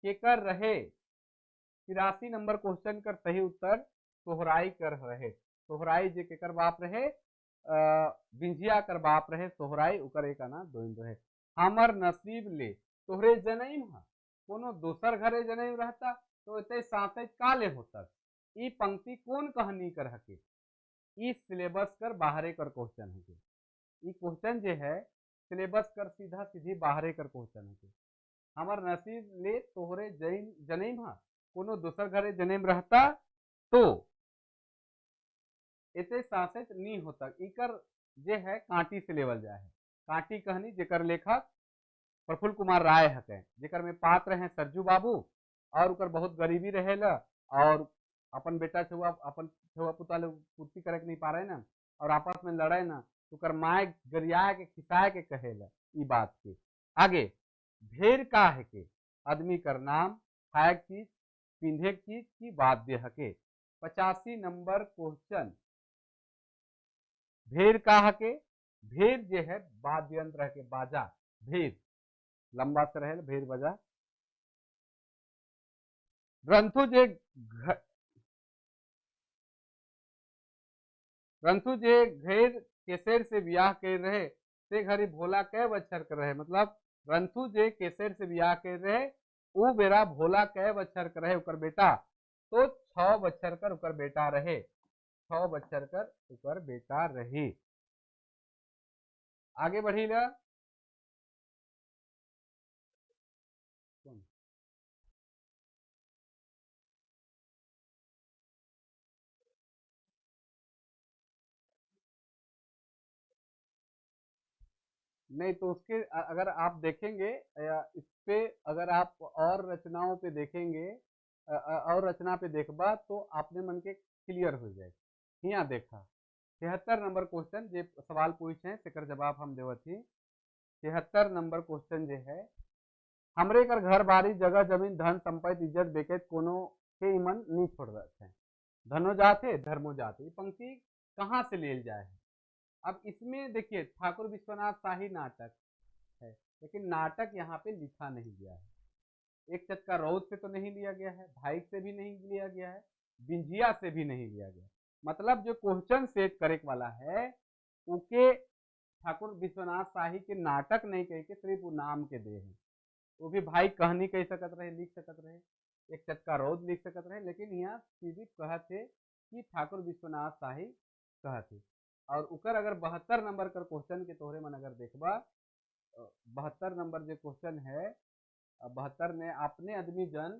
A: के कर रहे 83 नंबर क्वेश्चन कर सही उत्तर सोहराई कर रहे। सोहराई जे केकर बाप रहे, बिंजिया कर बाप रहे सोहराई, उकर एक आना दोइन रहे। हमर नसीब ले तोहरे जनैम हा, कोनो दोसर घरे जनैम रहता तो एते साथे काले होता। ई पंक्ति कौन कहानी कर हके? ई सिलेबस कर बाहरे कर क्वेश्चन है। ई क्वेश्चन जे है सिलेबस कर सीधा सीधी बाहरे कर क्वेश्चन है। हमर नसीब ले तोहरे जनैम हा, कोनो दोसर घरे जनेम रहता तो एते सासेत नी होता। इकर जे है कांटी से लेवल जाए है। कांटी कहानी जेकर लेखक प्रफुल्ल कुमार राय हके, जेकर में पात्र हैं सरजू बाबू और उकर बहुत गरीबी रहेला और अपन बेटा छुआ अपन छुआ पुता लोग पूर्ति करे नहीं पा रहे ना और आपस में लड़े ना तो कर माए गरिया के खिसाए के कहेला ई बात के। आगे ढेर का है के आदमी कर नाम, खाए चीज, पिंधे चीज की वाद्य हके। 85 नंबर क्वेश्चन भेर का हके, भेर जे है वाद्य यंत्र है के बाजा, भेर लंबा से रहे भेर बजा। रंथु जे घेर केसर से ब्याह कर रहे से घरी भोला कै बच्चर कर रहे। मतलब रंथु जे केसर से ब्याह कर रहे उ बेरा भोला कै बच्चर कर रहे उकर बेटा, तो 6 बच्चर कर उकर बेटा रहे, 6 बच्चर कर उकर बेटा रही। आगे बढ़ी ला नहीं तो उसके अगर आप देखेंगे इस पे अगर आप और रचनाओं पे देखेंगे और रचना पे देखबा तो आपने मन के क्लियर हो जाए। यहाँ देखा 73 नंबर क्वेश्चन जे सवाल पूछे तेकर जवाब हम देवत ही। 73 नंबर क्वेश्चन जे है, हमरे कर घर बारी जगह जमीन धन संपत्ति इज्जत बेके कोनो के ईमन नहीं छोड़ रहे हैं, धनो जाते धर्मो जाते। ये पंक्ति कहाँ से लेल जाए है? अब इसमें देखिए ठाकुर विश्वनाथ शाही नाटक है लेकिन नाटक यहाँ पे लिखा नहीं गया है। एक चक्का रौद से तो नहीं लिया गया है, भाइक से भी नहीं लिया गया है, बिंजिया से भी नहीं लिया गया। मतलब जो क्वेश्चन सेट करे वाला है उके ठाकुर विश्वनाथ शाही के नाटक नहीं कह के सिर्फ वो नाम के दे हैं। वो भी भाई कहानी कह सकत रहे, लिख सकत रहे, एक चक्का रौद लिख सकत रहे, लेकिन यहाँ सीधी कहते कि ठाकुर विश्वनाथ शाही कहते। और उकर अगर 72 नंबर कर क्वेश्चन के तोहरे मन अगर देखबा 72 नंबर जो क्वेश्चन है 72 में अपने आदमी जन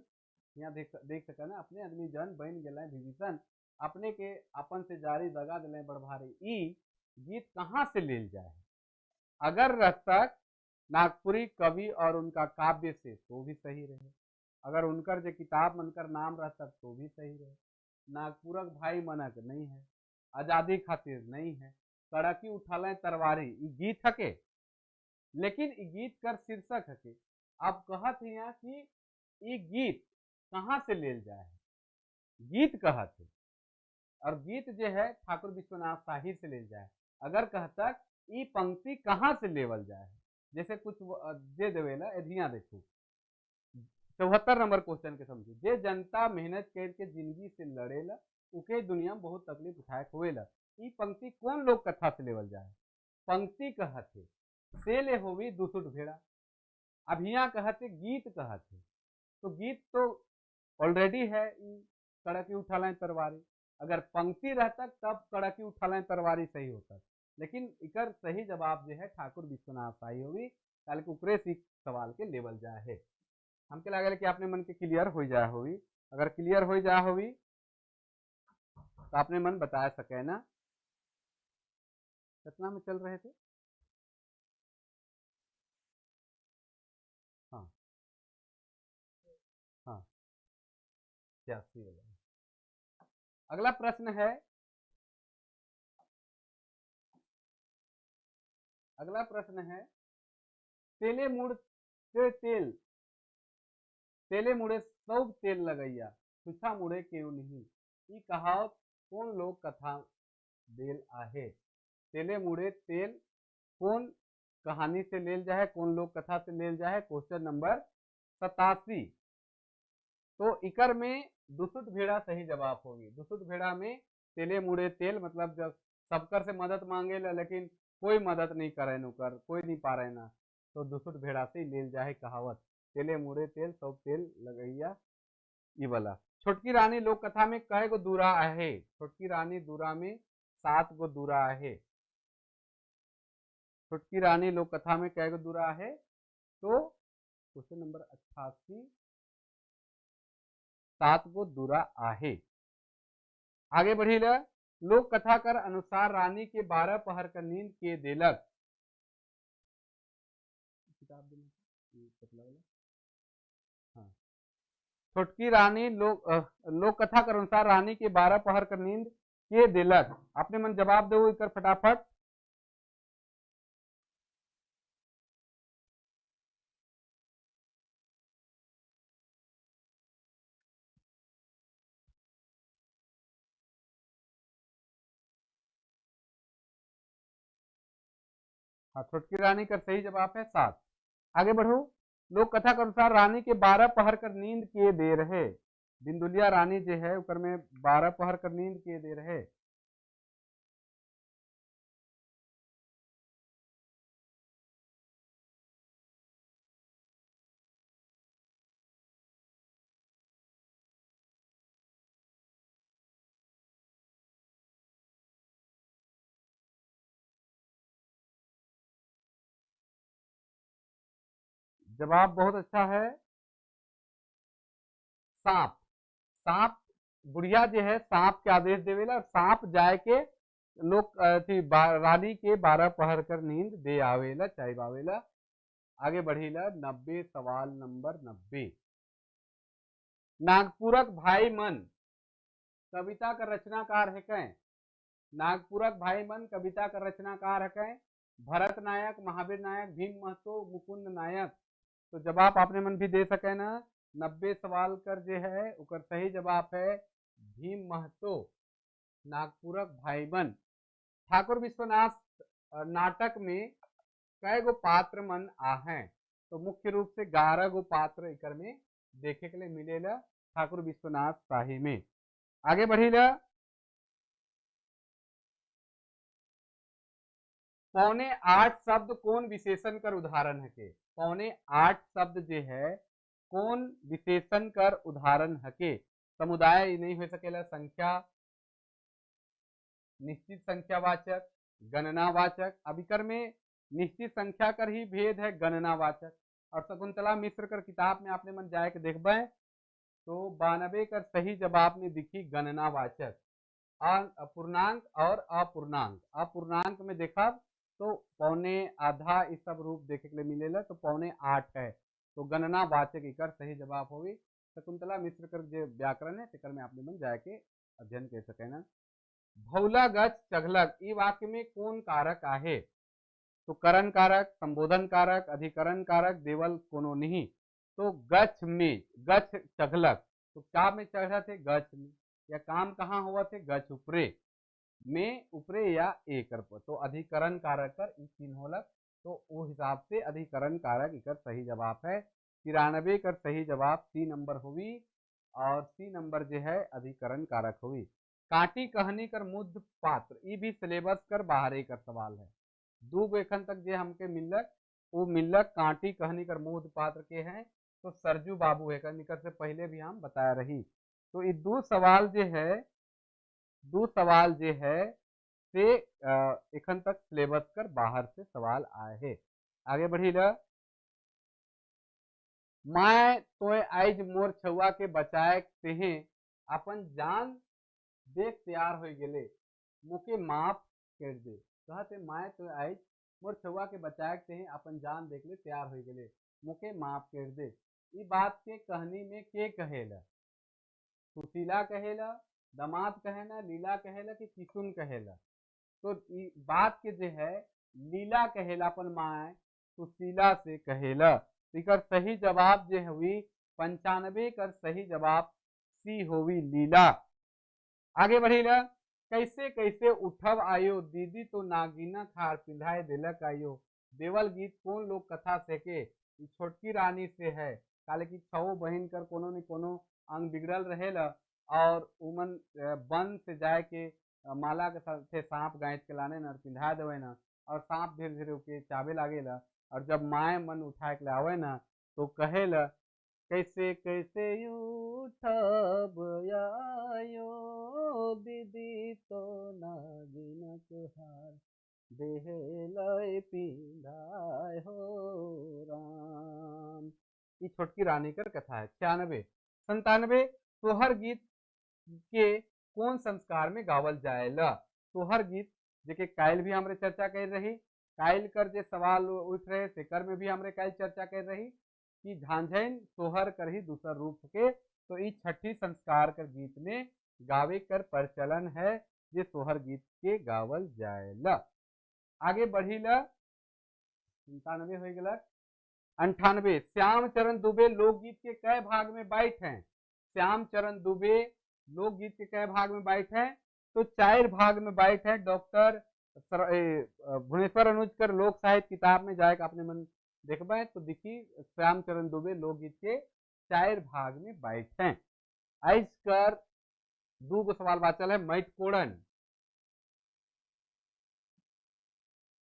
A: यहाँ देख सका ना, अपने आदमी जन बन गए विभीषण अपने के अपन से जारी दगा दिले बड़भारी। ई गीत कहाँ से लेल जाए? अगर रहता नागपुरी कवि और उनका काव्य से तो भी सही रहे, अगर उनकर जो किताब मनकर नाम रहता तो भी सही रहे। नागपुरक भाई मनक नहीं है, आजादी खातिर नहीं है, कड़की उठाले तरवारी ई गीत हके, लेकिन ई गीत कर शीर्षक हके। अब कहत हिया कि ई गीत कहाँ से लेल जाए? गीत कहत है और गीत जो है ठाकुर विश्वनाथ शाही से लेल जाए। अगर कहता ई पंक्ति कहाँ से लेवल जाए, जैसे कुछ दे देवेला एधिया देखो 74 नंबर क्वेश्चन के समझो, जे जनता मेहनत करके जिंदगी से लड़ेला उके दुनिया में बहुत तकलीफ उठाए होवेला। ई पंक्ति कौन लोक कथा से लेवल जाए? पंक्ति कहते से ले होवी दुसुट भेड़ा। अब यहाँ कहते गीत कहते, तो गीत तो ऑलरेडी है कड़की उठालें तरवारी। अगर पंक्ति रहता तब कड़की उठालें तरवारी सही होता, लेकिन इकर सही जवाब जो है ठाकुर विश्वनाथ शाही होगी। कल के ऊपरे से सवाल के लेवल जाए है। हमके लगे कि आपने मन के क्लियर हो जाए होगी। अगर क्लियर हो जाए होगी तो आपने मन बता सके ना कितना में चल रहे थे। हाँ हाँ 86 वाला। अगला प्रश्न है, अगला प्रश्न है, तेले मुड़ के तेल, तेले मुड़े सब तेल लगैया, छुछा मुड़े क्यों नहीं, ई कहावत कौन लोक कथा देल आहे। तेले मुड़े तेल कौन कहानी से लेल जाए, कौन लोक कथा से लेल जाए। Question number 87। तो इकर में दुसुत भेड़ा सही जवाब होगी। दुसुत भेड़ा में तेले मुड़े तेल मतलब जब सबकर से मदद मांगे ला लेकिन कोई मदद नहीं करे नुकर, कोई नहीं पा रहे ना, तो दुसुत भेड़ा से लेल जाए कहावत, तेले मुड़े तेल सब तेल लगैया ई वाला। छोटकी रानी लोक कथा में कहे गो दूरा आहे। छोटकी रानी दूरा में 7 गो दूरा आहे। छोटकी रानी लोक कथा में कहे गो दूरा आहे। तो क्वेश्चन नंबर 88 7 गो दूरा आहे। आगे बढ़ी ल, लोक कथा कर अनुसार रानी के 12 पहर का नींद के देलक। किताब हाँ। छोटकी रानी लोक कथा के अनुसार रानी के 12 पहर का नींद के देलक। आपने मन जवाब दो इकर फटाफट। हाँ, छोटकी रानी का सही जवाब है 7। आगे बढ़ो, लोक कथा के अनुसार रानी के 12 पहर कर नींद के दे रहे। बिंदुलिया रानी जो है उकर में 12 पहर कर नींद के दे रहे। जवाब बहुत अच्छा है, सांप। सांप बुढ़िया जो है सांप के आदेश देवेला और सांप जाए के लोग रानी के 12 पहर कर नींद दे आवेला चाहे आवेला। आगे बढ़ीला 90 सवाल नंबर 90। नागपुरक भाई मन कविता का रचनाकार है कहें। नागपुरक भाई मन कविता का रचनाकार है कहें। भरत नायक, महावीर नायक, भीम महतो, मुकुंद नायक। तो जवाब आपने मन भी दे सके ना। 90 सवाल कर जो है उकर सही जवाब है भीम महतो। नागपुरक भाई मन। ठाकुर विश्वनाथ नाटक में कई गो पात्र मन आहे। तो मुख्य रूप से 11 गो पात्र इकर में देखे के लिए मिलेला ठाकुर विश्वनाथ शाही में। आगे बढ़ीला, 7.25 शब्द कौन विशेषण कर उदाहरण है के। 7.25 शब्द जो है कौन विशेषण कर उदाहरण है के। समुदाय नहीं हो सकेला, संख्या, निश्चित संख्यावाचक, गणनावाचक। अब इकर में निश्चित संख्या कर ही भेद है गणनावाचक। और शकुंतला मिश्र कर किताब में आपने मन जाए के देखबे तो 92 कर सही जवाब में दिखी गणनावाचक। पूर्णांक और अपूर्णांक। अपूर्णांक में देखा तो पौने, आधा इस सब रूप देखे के लिए मिलेला। तो 7.25 है। तो गणनावाचक इकर सही जवाब होगी। शकुंतला मिश्र कर जो व्याकरण है तेकर में आपने मन जाके अध्ययन कर सके ना। भौला गच चघलक ई वाक्य में कौन कारक आहे। तो करण कारक, संबोधन कारक, अधिकरण कारक, देवल कोनो नहीं। तो गच में, गच चघलक तो क्या में चढ़ा थे गच में, या काम कहाँ हुआ थे गच उपरे में, उपरे या ए कर पर। तो अधिकरण कारक कर ई चिन्ह होलक। तो वो हिसाब से अधिकरण कारक इकर सही जवाब है। 93 कर सही जवाब सी नंबर हुई। और सी नंबर जो है अधिकरण कारक हुई। काटी कहनी कर मुद्ध पात्र ई भी सिलेबस कर बाहर कर सवाल है। 2 गो एखन तक जो हमके मिलक वो मिलक काटी कहनी कर मुद्ध पात्र के हैं। तो सरजू बाबू है निकर से पहले भी हम बताया रही। तो ये 2 सवाल जो है, 2 सवाल जो है से एखन तक सिलेबस कर बाहर से सवाल आए हैं। आगे बढ़ी ल, मैं तो आज मोर छुआ के बचाए तेहे अपन जान देख तैयार हो गेले मोके माफ कर दे। कहते माए तो आई मोर छुआ के बचाए थे अपन जान देख ले तैयार हो गेले मोके माफ कर दे। ई बात के कहनी में के कहेला? सुशीला कहेला, दामाद कहेला, लीला कहेला कि किशुन कहेला? तो ई बात के जे है लीला कहेला अपन माए सुशीला से कहेला। इकर सही जवाब जे हुई 95 कर सही जवाब सी होवी लीला। आगे बढ़ेला कैसे कैसे उठब आयो दीदी तो नागिना खार पिंधाए दिलक आयो। देवल गीत कौन लोक कथा से के छोटकी रानी से है। काले की छो बहन कर कोनो न कोनो अंग बिगड़ल रहेला और उमन वन से जाए के माला के साथे सांप गांठ के लाने न पिंधा देवे न और सांप धीरे धीरे उके चाबे लागेला और जब माए मन उठा के लावे न तो कहेला कैसे कैसे उठब आयो दीदी तो नागिन हार देहलय पिंधाय हो राम। ये छोटकी रानी कर कथा है। 96 97 सोहर गीत के कौन संस्कार में गावल जाएला? सोहर गीत जेके कायल भी हमरे चर्चा कर रही, कायल कर जे सवाल उठ रहे सेकर में भी हमरे कायल चर्चा कर रही कि झांझैन सोहर कर ही दूसर रूप के। तो ई छठी संस्कार कर गीत में गावे कर प्रचलन है जे सोहर गीत के गावल जाएला। आगे बढ़ीला 97 हो गया। 98 श्याम चरण दुबे लोकगीत के कई भाग में बाइट हैं? श्याम चरण दुबे लोकगीत के कई भाग में बाइट हैं? तो 4 भाग में बाइट है। डॉक्टर भुवनेश्वर अनुजकर लोक साहित्य किताब में जाए अपने मन देखबे तो दिखी श्याम चरण दुबे लोकगीत के 4 भाग में बाइट हैं। आइस कर 2 गो सवाल बाचल है। मैटकोड़न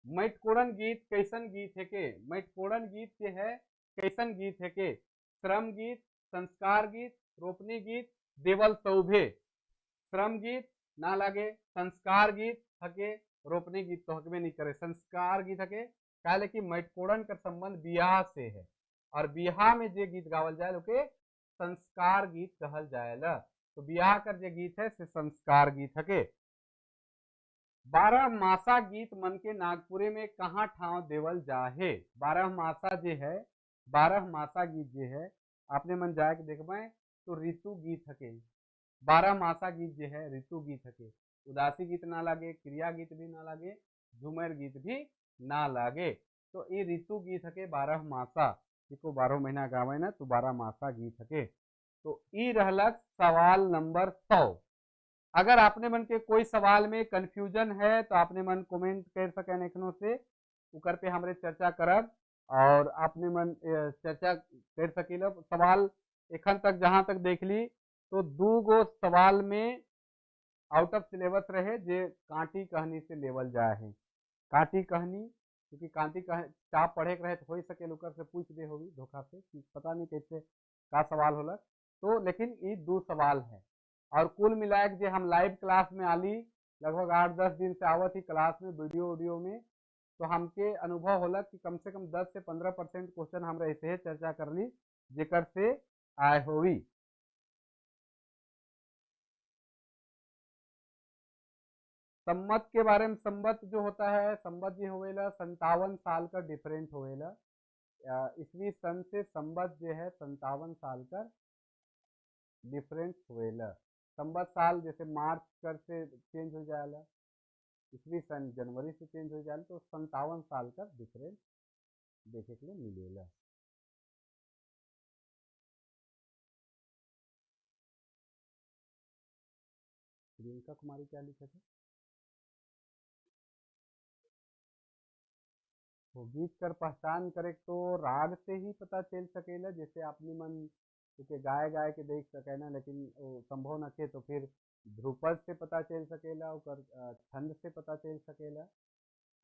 A: मैटकोड़न गीत कैसन गीत है के? मैटकोड़न गीत के है कैसन गीत है के? श्रम गीत, संस्कार गीत, रोपनी गीत, देवल सौभे। श्रम गीत ना लगे, संस्कार गीत हके, रोपनी गीत तो हकबे नहीं करे। संस्कार गीत हके काले की मैटकोड़न का संबंध बियाह से है और बियाह में जे गीत गावल जाए ओके संस्कार गीत कहल जाएला। तो बियाह कर जे गीत है से संस्कार गीत हके। 12 मासा गीत मन के नागपुरे में कहाँ ठाव देवल जाहे? 12 मासा जे है 12 मासा गीत जे है आपने मन जाए के देखबे तो ऋतु गीत हके। 12 मासा गीत जे है ऋतु गीत हके। उदासी गीत ना लागे, क्रिया गीत भी ना लागे, झूमर गीत भी ना लागे। तो ये ऋतु गीत हके 12 मासा जिको 12 महीना गावे ना तो 12 मासा गीत हके। तो ई रहलक सवाल नंबर 100। अगर आपने मन के कोई सवाल में कंफ्यूजन है तो आपने मन कमेंट कर सकें एखनो से उकर पे हमरे चर्चा करब और आपने मन चर्चा कर सकीला। सवाल एखन तक जहां तक देख ली तो 2 गो सवाल में आउट ऑफ सिलेबस रहे जे कांटी कहानी से लेवल जाए है। कांटी कहानी क्योंकि कांटी चाप पढ़े के रहे तो हो सके उकर से पूछ दे होगी धोखा से कि पता नहीं कैसे का सवाल होला। तो लेकिन ये 2 सवाल है और कुल मिलाए जे हम लाइव क्लास में आली लगभग 8-10 दिन से आवत ही क्लास में वीडियो में तो हमके अनुभव होला कि कम से कम 10 से 15% क्वेश्चन हम ऐसे ही चर्चा कर ली जेकर से आए होगी। संवत के बारे में संवत जो होता है संवत जी होवेला 57 साल का डिफरेंट होवेला। ईस्वी सन से संवत जो है 57 साल का डिफरेंट होवेला। संवत साल जैसे मार्च कर से चेंज हो जाएगा, ईस्वी सन जनवरी से चेंज हो जाएगा तो 57 साल का डिफरेंट देखे के लिए मिलेगा। प्रियंका कुमारी क्या लिखे थे? तो गीत कर पहचान करे तो राग से ही पता चल सकेला। जैसे अपनी मन के गाय गाय के देख सके ना लेकिन वो संभव न थे तो फिर ध्रुपद से पता चल सकेला, छंद से पता चल सकेला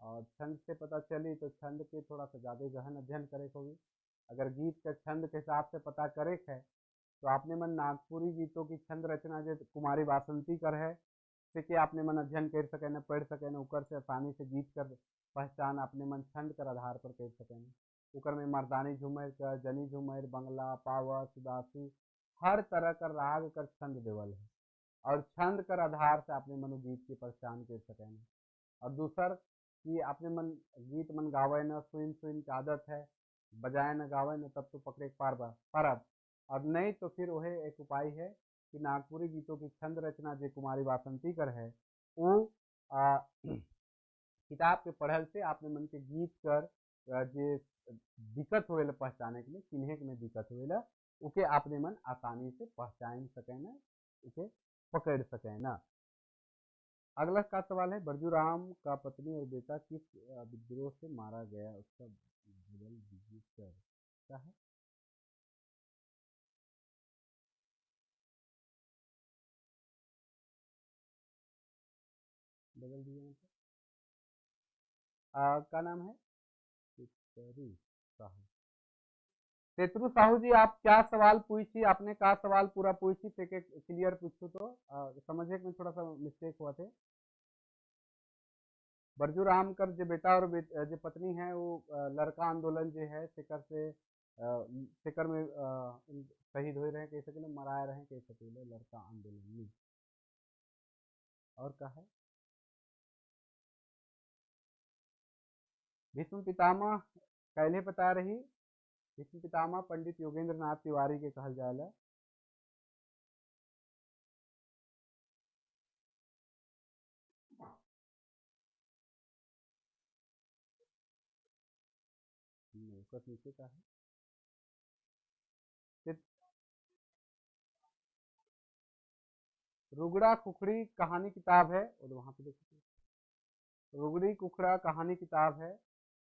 A: और छंद से पता चली तो छंद के थोड़ा सा ज़्यादा गहन अध्ययन करे होगी। अगर गीत का छंद के हिसाब से पता करे है तो आपने मन नागपुरी गीतों की छंद रचना जो कुमारी वासंती कर है से कि आपने मन अध्ययन कर सके न पढ़ सके न उकर से आसानी से गीत कर पहचान अपने मन छंद कर आधार पर कर सकें। उकर में मर्दानी झूमर का, जनी झूमर, बंगला, पावस, उदासी हर तरह का राग कर छंद देवल है। और छंद कर आधार से आपने मनो गीत की पहचान कर सके न। और दूसर कि आपने मन गीत मन गावे न सुन सुन की आदत है, बजाए न गावे न तब तो पकड़े पार परब। और नहीं तो फिर वह एक उपाय है कि नागपुरी गीतों की छंद रचना जो कुमारी वासंती कर है वो किताब के पढ़ल से आपने मन के गीत कर जे दिक्कत होएला पहचाने के लिए, चिन्हे में दिक्कत होएला उके आपने मन आसानी से पहचान सके न, उसे पकड़ सके न। अगला का सवाल है, बरजूराम का पत्नी और बेटा किस विद्रोह से मारा गया, उसका बदल दीजिए सर। क्या है? बदल दीजिए मतलब क्या नाम है? तेतरू साहू। तेतरू साहू जी, आप क्या सवाल पूछी? आपने क्या सवाल पूरा पूछी थे के क्लियर पूछू तो समझे में थोड़ा सा मिस्टेक हुआ थे। बरजूराम कर जो बेटा और जो पत्नी है वो लड़का आंदोलन जो है शेखर से शेखर में शहीद हो रहे, कह सके मराए रहे, कह सके लड़का आंदोलन में। और क्या है? भीष्म पितामह पहले बता रही, भीष्म पितामह पंडित योगेंद्र नाथ तिवारी के कहल जाला। नीचे का है रुगड़ा खुखड़ी कहानी किताब है, और वहां पे देखिए रुगड़ी कुखड़ा कहानी किताब है।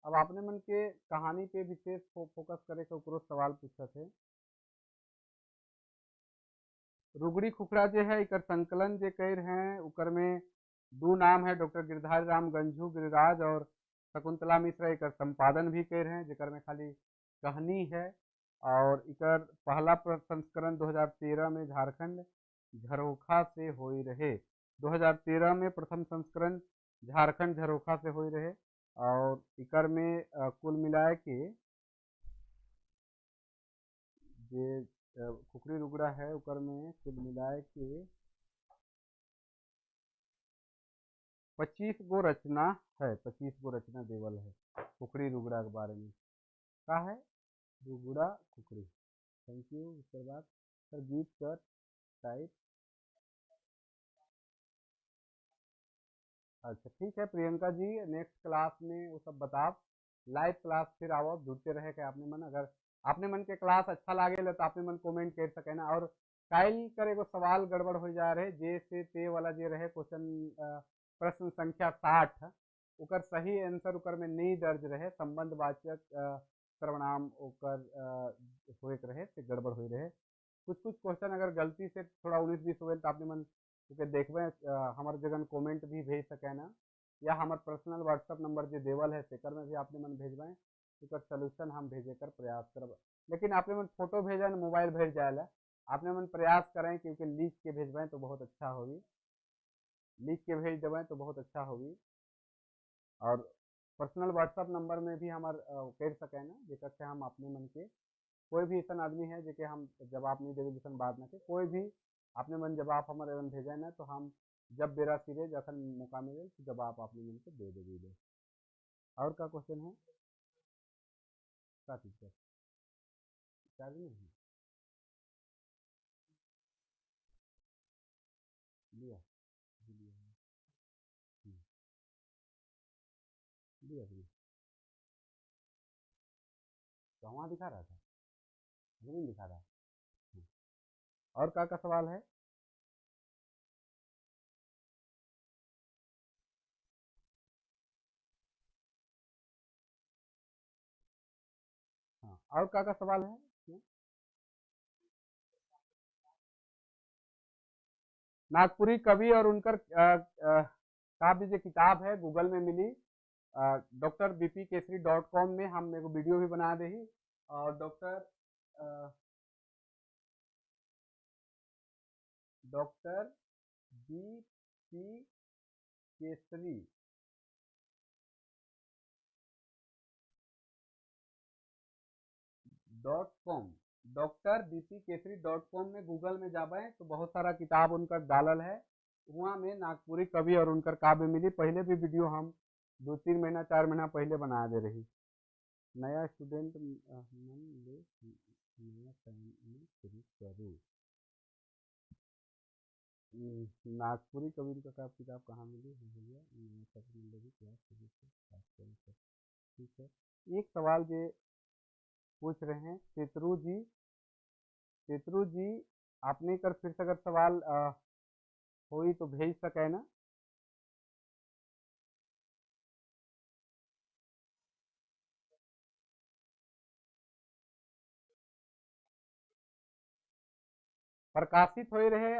A: अब आपने मन के कहानी पे विशेष फोकस करे के ऊपर सवाल पूछा थे। रुगड़ी खुखड़ा जो है एक संकलन जो कर हैं उकर में दो नाम है, डॉक्टर गिरधारी राम गंझू गिरिराज और शकुंतला मिश्रा एक संपादन भी कर हैं, जेकर में खाली कहानी है। और इकर पहला संस्करण 2013 में झारखंड झरोखा से हो रहे। 2013 में प्रथम संस्करण झारखंड झरोखा से हो रहे। और इकर में कुल मिलाए के जे खुखड़ी रुगड़ा है उकर में कुल मिलाए के 25 गो रचना है, 25 गो रचना देवल है खुखड़ी रुगड़ा के बारे में। का है? रुगड़ा खुखड़ी। Thank you. उसके बाद सर गीत कर टाइप। अच्छा ठीक है प्रियंका जी, नेक्स्ट क्लास में वो सब बताओ। लाइव क्लास फिर आओ, जुड़ते रहे के आपने मन, अगर आपने मन के क्लास अच्छा लागे तो आपने मन कमेंट कर सके ना। और काल करे को सवाल गड़बड़ हो जा रहे जे से ते वाला जे रहे क्वेश्चन प्रश्न संख्या 60 उकर सही आंसर उकर में नहीं दर्ज रहे, संबंधवाचक सर्वनाम ओकर होए के रहे तो गड़बड़ हो रहे। कुछ कुछ क्वेश्चन अगर गलती से थोड़ा 19-20 हुए तो आपने मन के देखबे हमारे जगह कमेंट भी भेज सके ना, या हमारे पर्सनल व्हाट्सअप नंबर जो देवल है तेकर में भी आपने मन भेजबें तो सोल्यूशन हम भेजे कर प्रयास करब। लेकिन आपने मन फोटो भेजा न मोबाइल भेज जाए, आपने मन प्रयास करें क्योंकि लिख के भेजबें तो बहुत अच्छा होगी, लिख के भेज देवें तो बहुत अच्छा होगी। और पर्सनल व्हाट्सअप नंबर में भी हमार कर सकें ना, जेकर से हम अपने मन के कोई भी ऐसा आदमी है जेके हम जवाब नहीं देवे जैसन बात ना के, कोई भी अपने मन जवाब हमारे एवं भेजे ना तो हम जब बेरा सिरे जखन मौका मिले तो जवाब अपने मन को दे देवी। और क्या क्वेश्चन है? क्या टीचर चार्ज नहीं है? लिया लिया हम्म, लिया लिया। तो वहाँ दिखा रहा था, मुझे नहीं दिखा रहा। हम्म, और क्या सवाल है? हाँ, और क्या सवाल है? नागपुरी कवि और उनकर काव्य जो किताब है गूगल में मिली, डॉक्टर bpkesri.com में हम एगो वीडियो भी बना दे। और डॉक्टर bpkesri.com drbpkesri.com में गूगल में जाबे तो बहुत सारा किताब उनका डालल है। वहाँ में नागपुरी कवि और उनकर काव्य मिली। पहले भी वीडियो हम 2-3 महीना 4 महीना पहले बना दे रही। नया स्टूडेंट मन ले नया टाइम में शुरू करूँ। नागपुरी कवि का किताब कहाँ मिली भैया? क्लास ठीक है। एक सवाल जो पूछ रहे हैं शेत्रू जी आपने कर फिर से अगर सवाल होई तो भेज सके ना। प्रकाशित हो रहे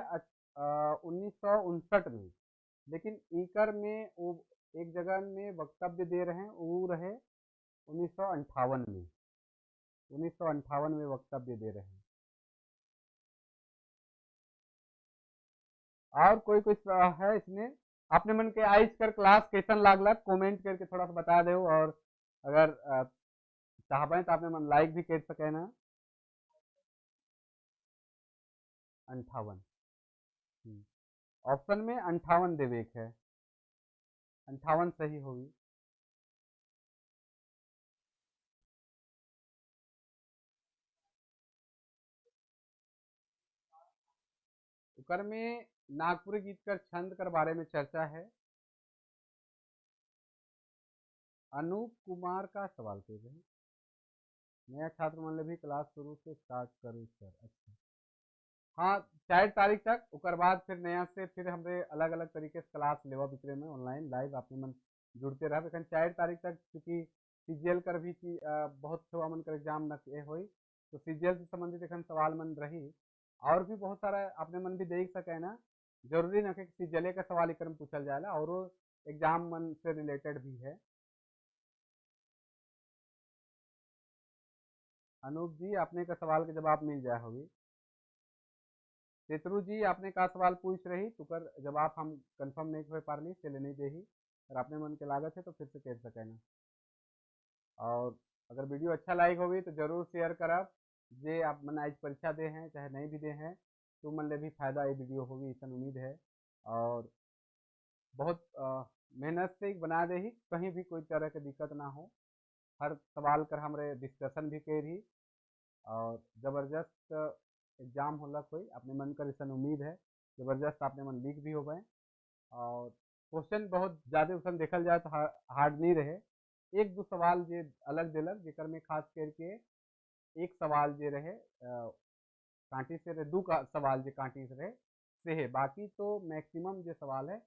A: 1959 में, लेकिन इकर में वो एक जगह में वक्तव्य दे रहे हैं वो रहे 1958 में। 1958 में वक्तव्य दे रहे हैं। और कोई कुछ है इसमें? आपने मन के आइज कर क्लास कैसन लागला कमेंट करके थोड़ा सा बता दो। और अगर चाहबे तो आपने मन लाइक भी कर सके ना। 58 ऑप्शन में 58 देवे के है। 58 सही होगी। उकर में नागपुरी गीत कर छंद कर बारे में चर्चा है। अनूप कुमार का सवाल कर रहे हैं। नया छात्र मान ले भी क्लास शुरू से स्टार्ट करूँ सर। अच्छा हाँ, 4 तारीख तक उकर बाद फिर नया से फिर हमरे अलग अलग तरीके से क्लास लेवा बितरे में ऑनलाइन लाइव आपने मन जुड़ते रहे। लेकिन 4 तारीख तक चूँकि सीजीएल कर भी की बहुत छुआ मन कर एग्जाम न ये होई तो सीजीएल से संबंधित एखन सवाल मन रही। और भी बहुत सारा आपने मन भी देख सके ना। जरूरी न कि सीजीएल का सवाल एक में पूछल जाएगा और एग्जाम मन से रिलेटेड भी है। अनूप जी आपने का सवाल के जवाब मिल जाए होगी। शेत्रू जी आपने का सवाल पूछ रही तो कर जवाब हम कंफर्म नहीं हो पा रही चले नहीं दे ही। अगर आपने मन के लागत है तो फिर से कह सके ना। और अगर वीडियो अच्छा लाइक होगी तो जरूर शेयर करब। जे आप मन आज परीक्षा दे हैं चाहे नहीं भी दे हैं तो मन ले भी फायदा ये वीडियो होगी ऐसा उम्मीद है। और बहुत मेहनत से बना दे ही कहीं भी कोई तरह की दिक्कत ना हो। हर सवाल कर हमारे डिस्कशन भी कर रही। और ज़बरदस्त एग्जाम होला कोई अपने मन कर ऐसा उम्मीद है। ज़बरदस्त आपने मन लिख भी हो गए। और क्वेश्चन बहुत ज़्यादा उसमें देखल जाए तो हार्ड नहीं रहे। एक दो सवाल जे अलग दिलक जेकर में खास करके एक सवाल जे रहे कांटी से रहे दो का सवाल जे कांटी से है। बाकी तो मैक्सिमम जो सवाल है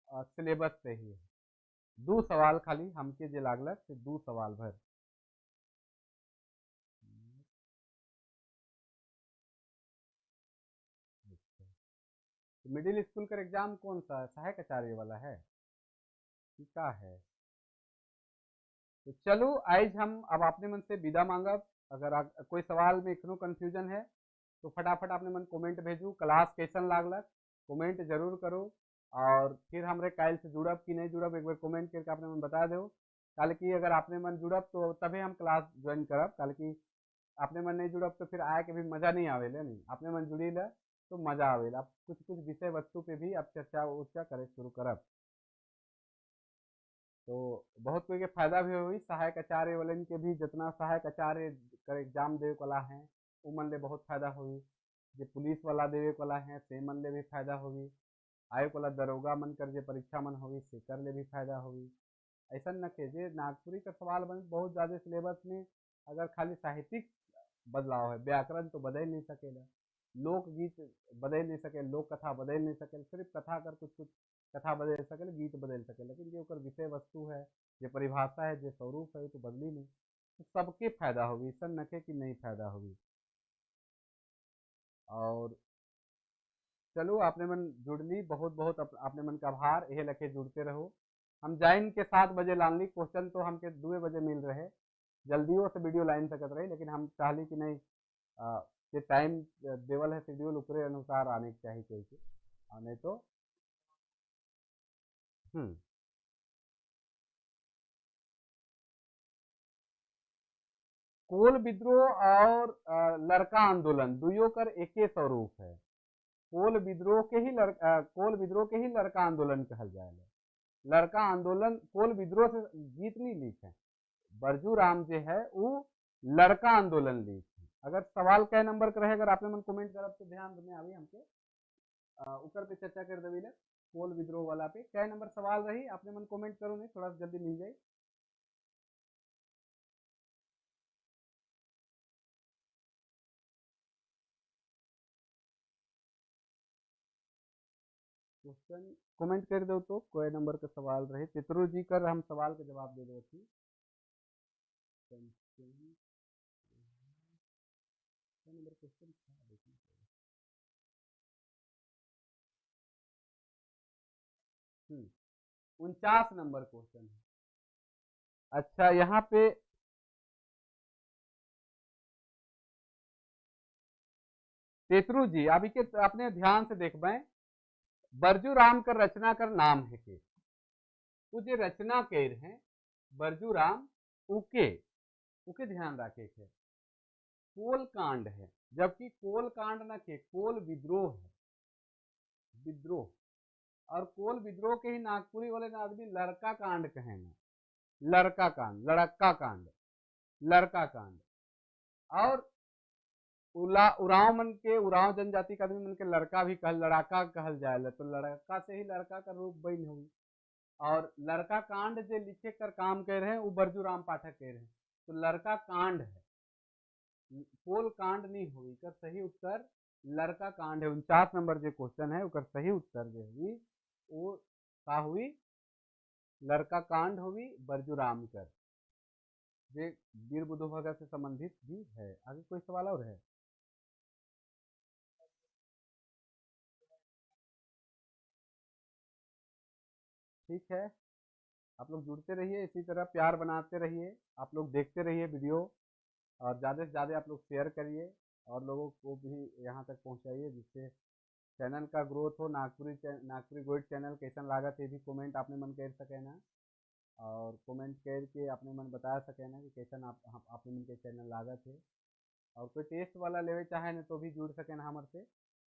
A: सिलेबस से ही है। दो सवाल खाली हमके जे लागलक से दो सवाल भर। तो मिडिल स्कूल का एग्जाम कौन सा है? सहायक आचार्य वाला है कि का है? तो चलो आज हम अब अपने मन से विदा मांगब। अगर कोई सवाल में इतनो कंफ्यूजन है तो फटाफट अपने मन कमेंट भेजू। क्लास कैसन लागलक कमेंट जरूर करो। और फिर हमरे काल से जुड़ब कि नहीं जुड़ब एक बार कमेंट करके अपने मन बता दो। कल की अगर आपने मन जुड़ब तो तभी हम क्लास ज्वाइन करब। कल की अपने मन नहीं जुड़ब तो फिर आए के भी मज़ा नहीं आवेला। नहीं अपने मन जुड़ी ला तो मज़ा आवेला। अब कुछ कुछ विषय वस्तु पे भी अब चर्चा उर्चा करे शुरू करब। तो बहुत कोई के फायदा भी हुई। सहायक आचार्य वालन के भी जितना सहायक आचार्य कर एग्जाम देवे वाला है वो मन ले बहुत फायदा हुई। जो पुलिस वाला देवे वाला है से मन ले भी फायदा होगी। आयोग वाला दरोगा मन कर जे परीक्षा मन होगी से कर ले भी फायदा होगी। ऐसा न के जे नागपुरी का सवाल बन बहुत ज़्यादा सिलेबस में अगर खाली साहित्यिक बदलाव है व्याकरण तो बदल नहीं सकेला। लोकगीत बदल नहीं सके लोक कथा बदल नहीं सके। सिर्फ कथा कर कुछ कुछ कथा बदल सके गीत बदल सके लेकिन जो विषय वस्तु है जो परिभाषा है जो स्वरूप है तो बदली नहीं। तो सबके फायदा होगी ऐसा नखे कि नहीं फायदा होगी। और चलो आपने मन जुड़ ली बहुत बहुत आपने मन का आभार। यह लखे जुड़ते रहो। हम जाइन के 7 बजे लानली क्वेश्चन तो हमके 2 बजे मिल रहे। जल्दियों से वीडियो लाइन सकत रही लेकिन हम चाहली कि नहीं ये टाइम देवल है शेड्यूल उपरे अनुसार आने के चाहिए कोई के नहीं तो हम्म कोल विद्रोह और लड़का आंदोलन दुइयों कर एके स्वरूप है। कोल विद्रोह के ही लड़का आंदोलन कहल जाएगा। लड़का आंदोलन कोल विद्रोह से गीत नहीं लिखे, बरजू राम जो है वो लड़का आंदोलन लिखे। अगर सवाल कै नंबर का रहे, अगर आपने मन कमेंट करब तो ध्यान में आवी हमके ऊपर पे चर्चा कर देवी ले कोल विद्रोह वाला पे कै नंबर सवाल रही, आपने मन कमेंट करो, नहीं थोड़ा जल्दी मिल जाए। क्वेश्चन कमेंट कर दो तो कोई नंबर का सवाल रहे, चित्रू जी कर हम सवाल का जवाब दे दो थी। नंबर क्वेश्चन 49 नंबर क्वेश्चन है। अच्छा यहाँ पे तेतरू जी अभी के अपने ध्यान से देख पाए, बरजू राम कर रचना कर नाम है के वो जो रचना कर हैं बरजू राम उके उके ध्यान रखे के कोल कांड है, जबकि कोल कांड न के कोल विद्रोह है, विद्रोह। और कोल विद्रोह के ही नागपुरी वाले आदमी लड़का कांड कहे ना, लड़का कांड, लड़का कांड, लड़का कांड। और उराव मन के उराव जनजाति का आदमी मन के लड़का भी कहल, लड़ाका कहल जाए, तो लड़का से ही लड़का का रूप बन हुई। और लड़का कांड जो लिखे कर काम कर रहे हैं वो बरजू राम पाठक कह रहे हैं, तो लड़का कांड है, कोल कांड नहीं हुई। कर सही उत्तर लड़का कांड है। 49 नंबर जो क्वेश्चन है उसका सही उत्तर जो हुई वो का हुई लड़का कांड हुई बरजू राम कर, जे वीर बुधो भगत से संबंधित भी है। आगे कोई सवाल और है? ठीक है, आप लोग जुड़ते रहिए, इसी तरह प्यार बनाते रहिए, आप लोग देखते रहिए वीडियो, और ज़्यादा से ज़्यादा आप लोग शेयर करिए और लोगों को भी यहाँ तक पहुँचाइए, जिससे चैनल का ग्रोथ हो। नागपुरी गोइड चैनल कैसन लागत ये भी कमेंट आपने मन कर सके ना, और कमेंट करके अपने मन बता सके ना कि कैसन आपने मन के चैनल लागत है। और कोई टेस्ट वाला लेवे चाहे ना तो भी जुड़ सके ना हमारे से।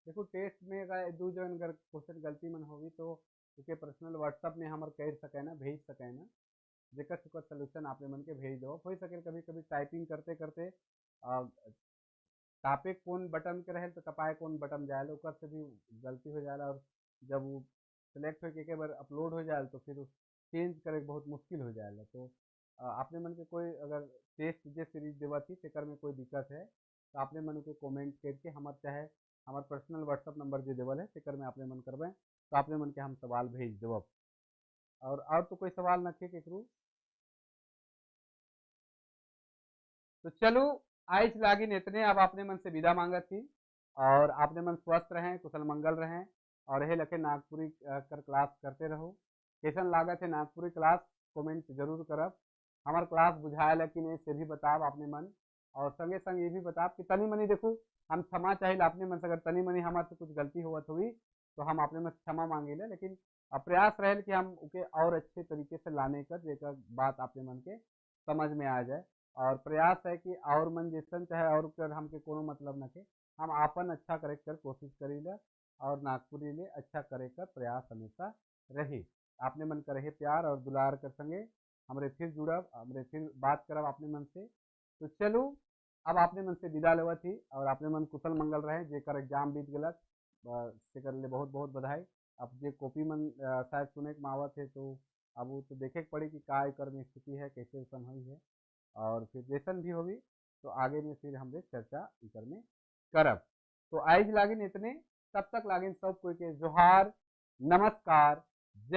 A: देखो टेस्ट में अगर दो जन अगर क्वेश्चन गलती मन होगी तो उसके पर्सनल व्हाट्सअप में हमारे कर सके ना, भेज सके ना, जेकर सुकर सोल्यूशन आपने मन के भेज दो। हो सके कभी कभी टाइपिंग करते करते टापे कौन बटन के रहे तो टपाए कौन बटन जाए ओकर से भी गलती हो जाए, और जब वो सिलेक्ट होकर एक बार अपलोड हो जाए तो फिर चेंज करे बहुत मुश्किल हो जाएगा। तो आपने मन के कोई अगर टेस्ट जे सीरीज देवा थी तेकर में कोई दिक्कत है तो आपने मन के कमेंट करके हमारे चाहे हमारे पर्सनल व्हाट्सअप नंबर जो देवल है तेकर में आपने मन करबे तो आपने मन के हम सवाल भेज देव। और तो कोई सवाल न थे केकरू तो चलो आज लागिन इतने। अब अपने मन से विदा मांगत थी, और आपने मन स्वस्थ रहें, कुशल मंगल रहें, और यही लखे नागपुरी कर क्लास करते रहो। कैसन लागत है नागपुरी क्लास कमेंट जरूर करब। हमार क्लास बुझायल है कि नहीं से भी बताब आपने मन, और संगे संग ये भी बताब कि तनी मनी देखो हम क्षमा चाहिए अपने मन से, अगर तनी मनी हमारे से कुछ गलती होवत हुई तो हम अपने मन से क्षमा मांगे ले, लेकिन प्रयास रहे कि हम उके और अच्छे तरीके से लाने कर जेकर बात अपने मन के समझ में आ जाए। और प्रयास है कि और मन जैसन चाहे और कर हमके कोनो मतलब न थे, हम आपन अच्छा करे कर कोशिश करीला, और नागपुरी ले अच्छा करे कर प्रयास हमेशा रही। आपने मन करे प्यार और दुलार कर संगे हमरे फिर जुड़ब, हमरे फिर बात करब अपने मन से। तो चलो अब अपने मन से विदा लेवा थी, और अपने मन कुशल मंगल रहे, जेकर एग्जाम बीत गलत तेकर ले बहुत बहुत बधाई। अब जे कॉपी मन शायद सुने के मावत है तो अब वो तो देखे के पड़ी कि का एकर में स्थिति है, कैसे हुई है, और फिर जैसन भी होगी तो आगे में फिर हमरे चर्चा इकर में करब। तो आज लागिन इतने, तब तक लागिन सब कोई के जोहार, नमस्कार।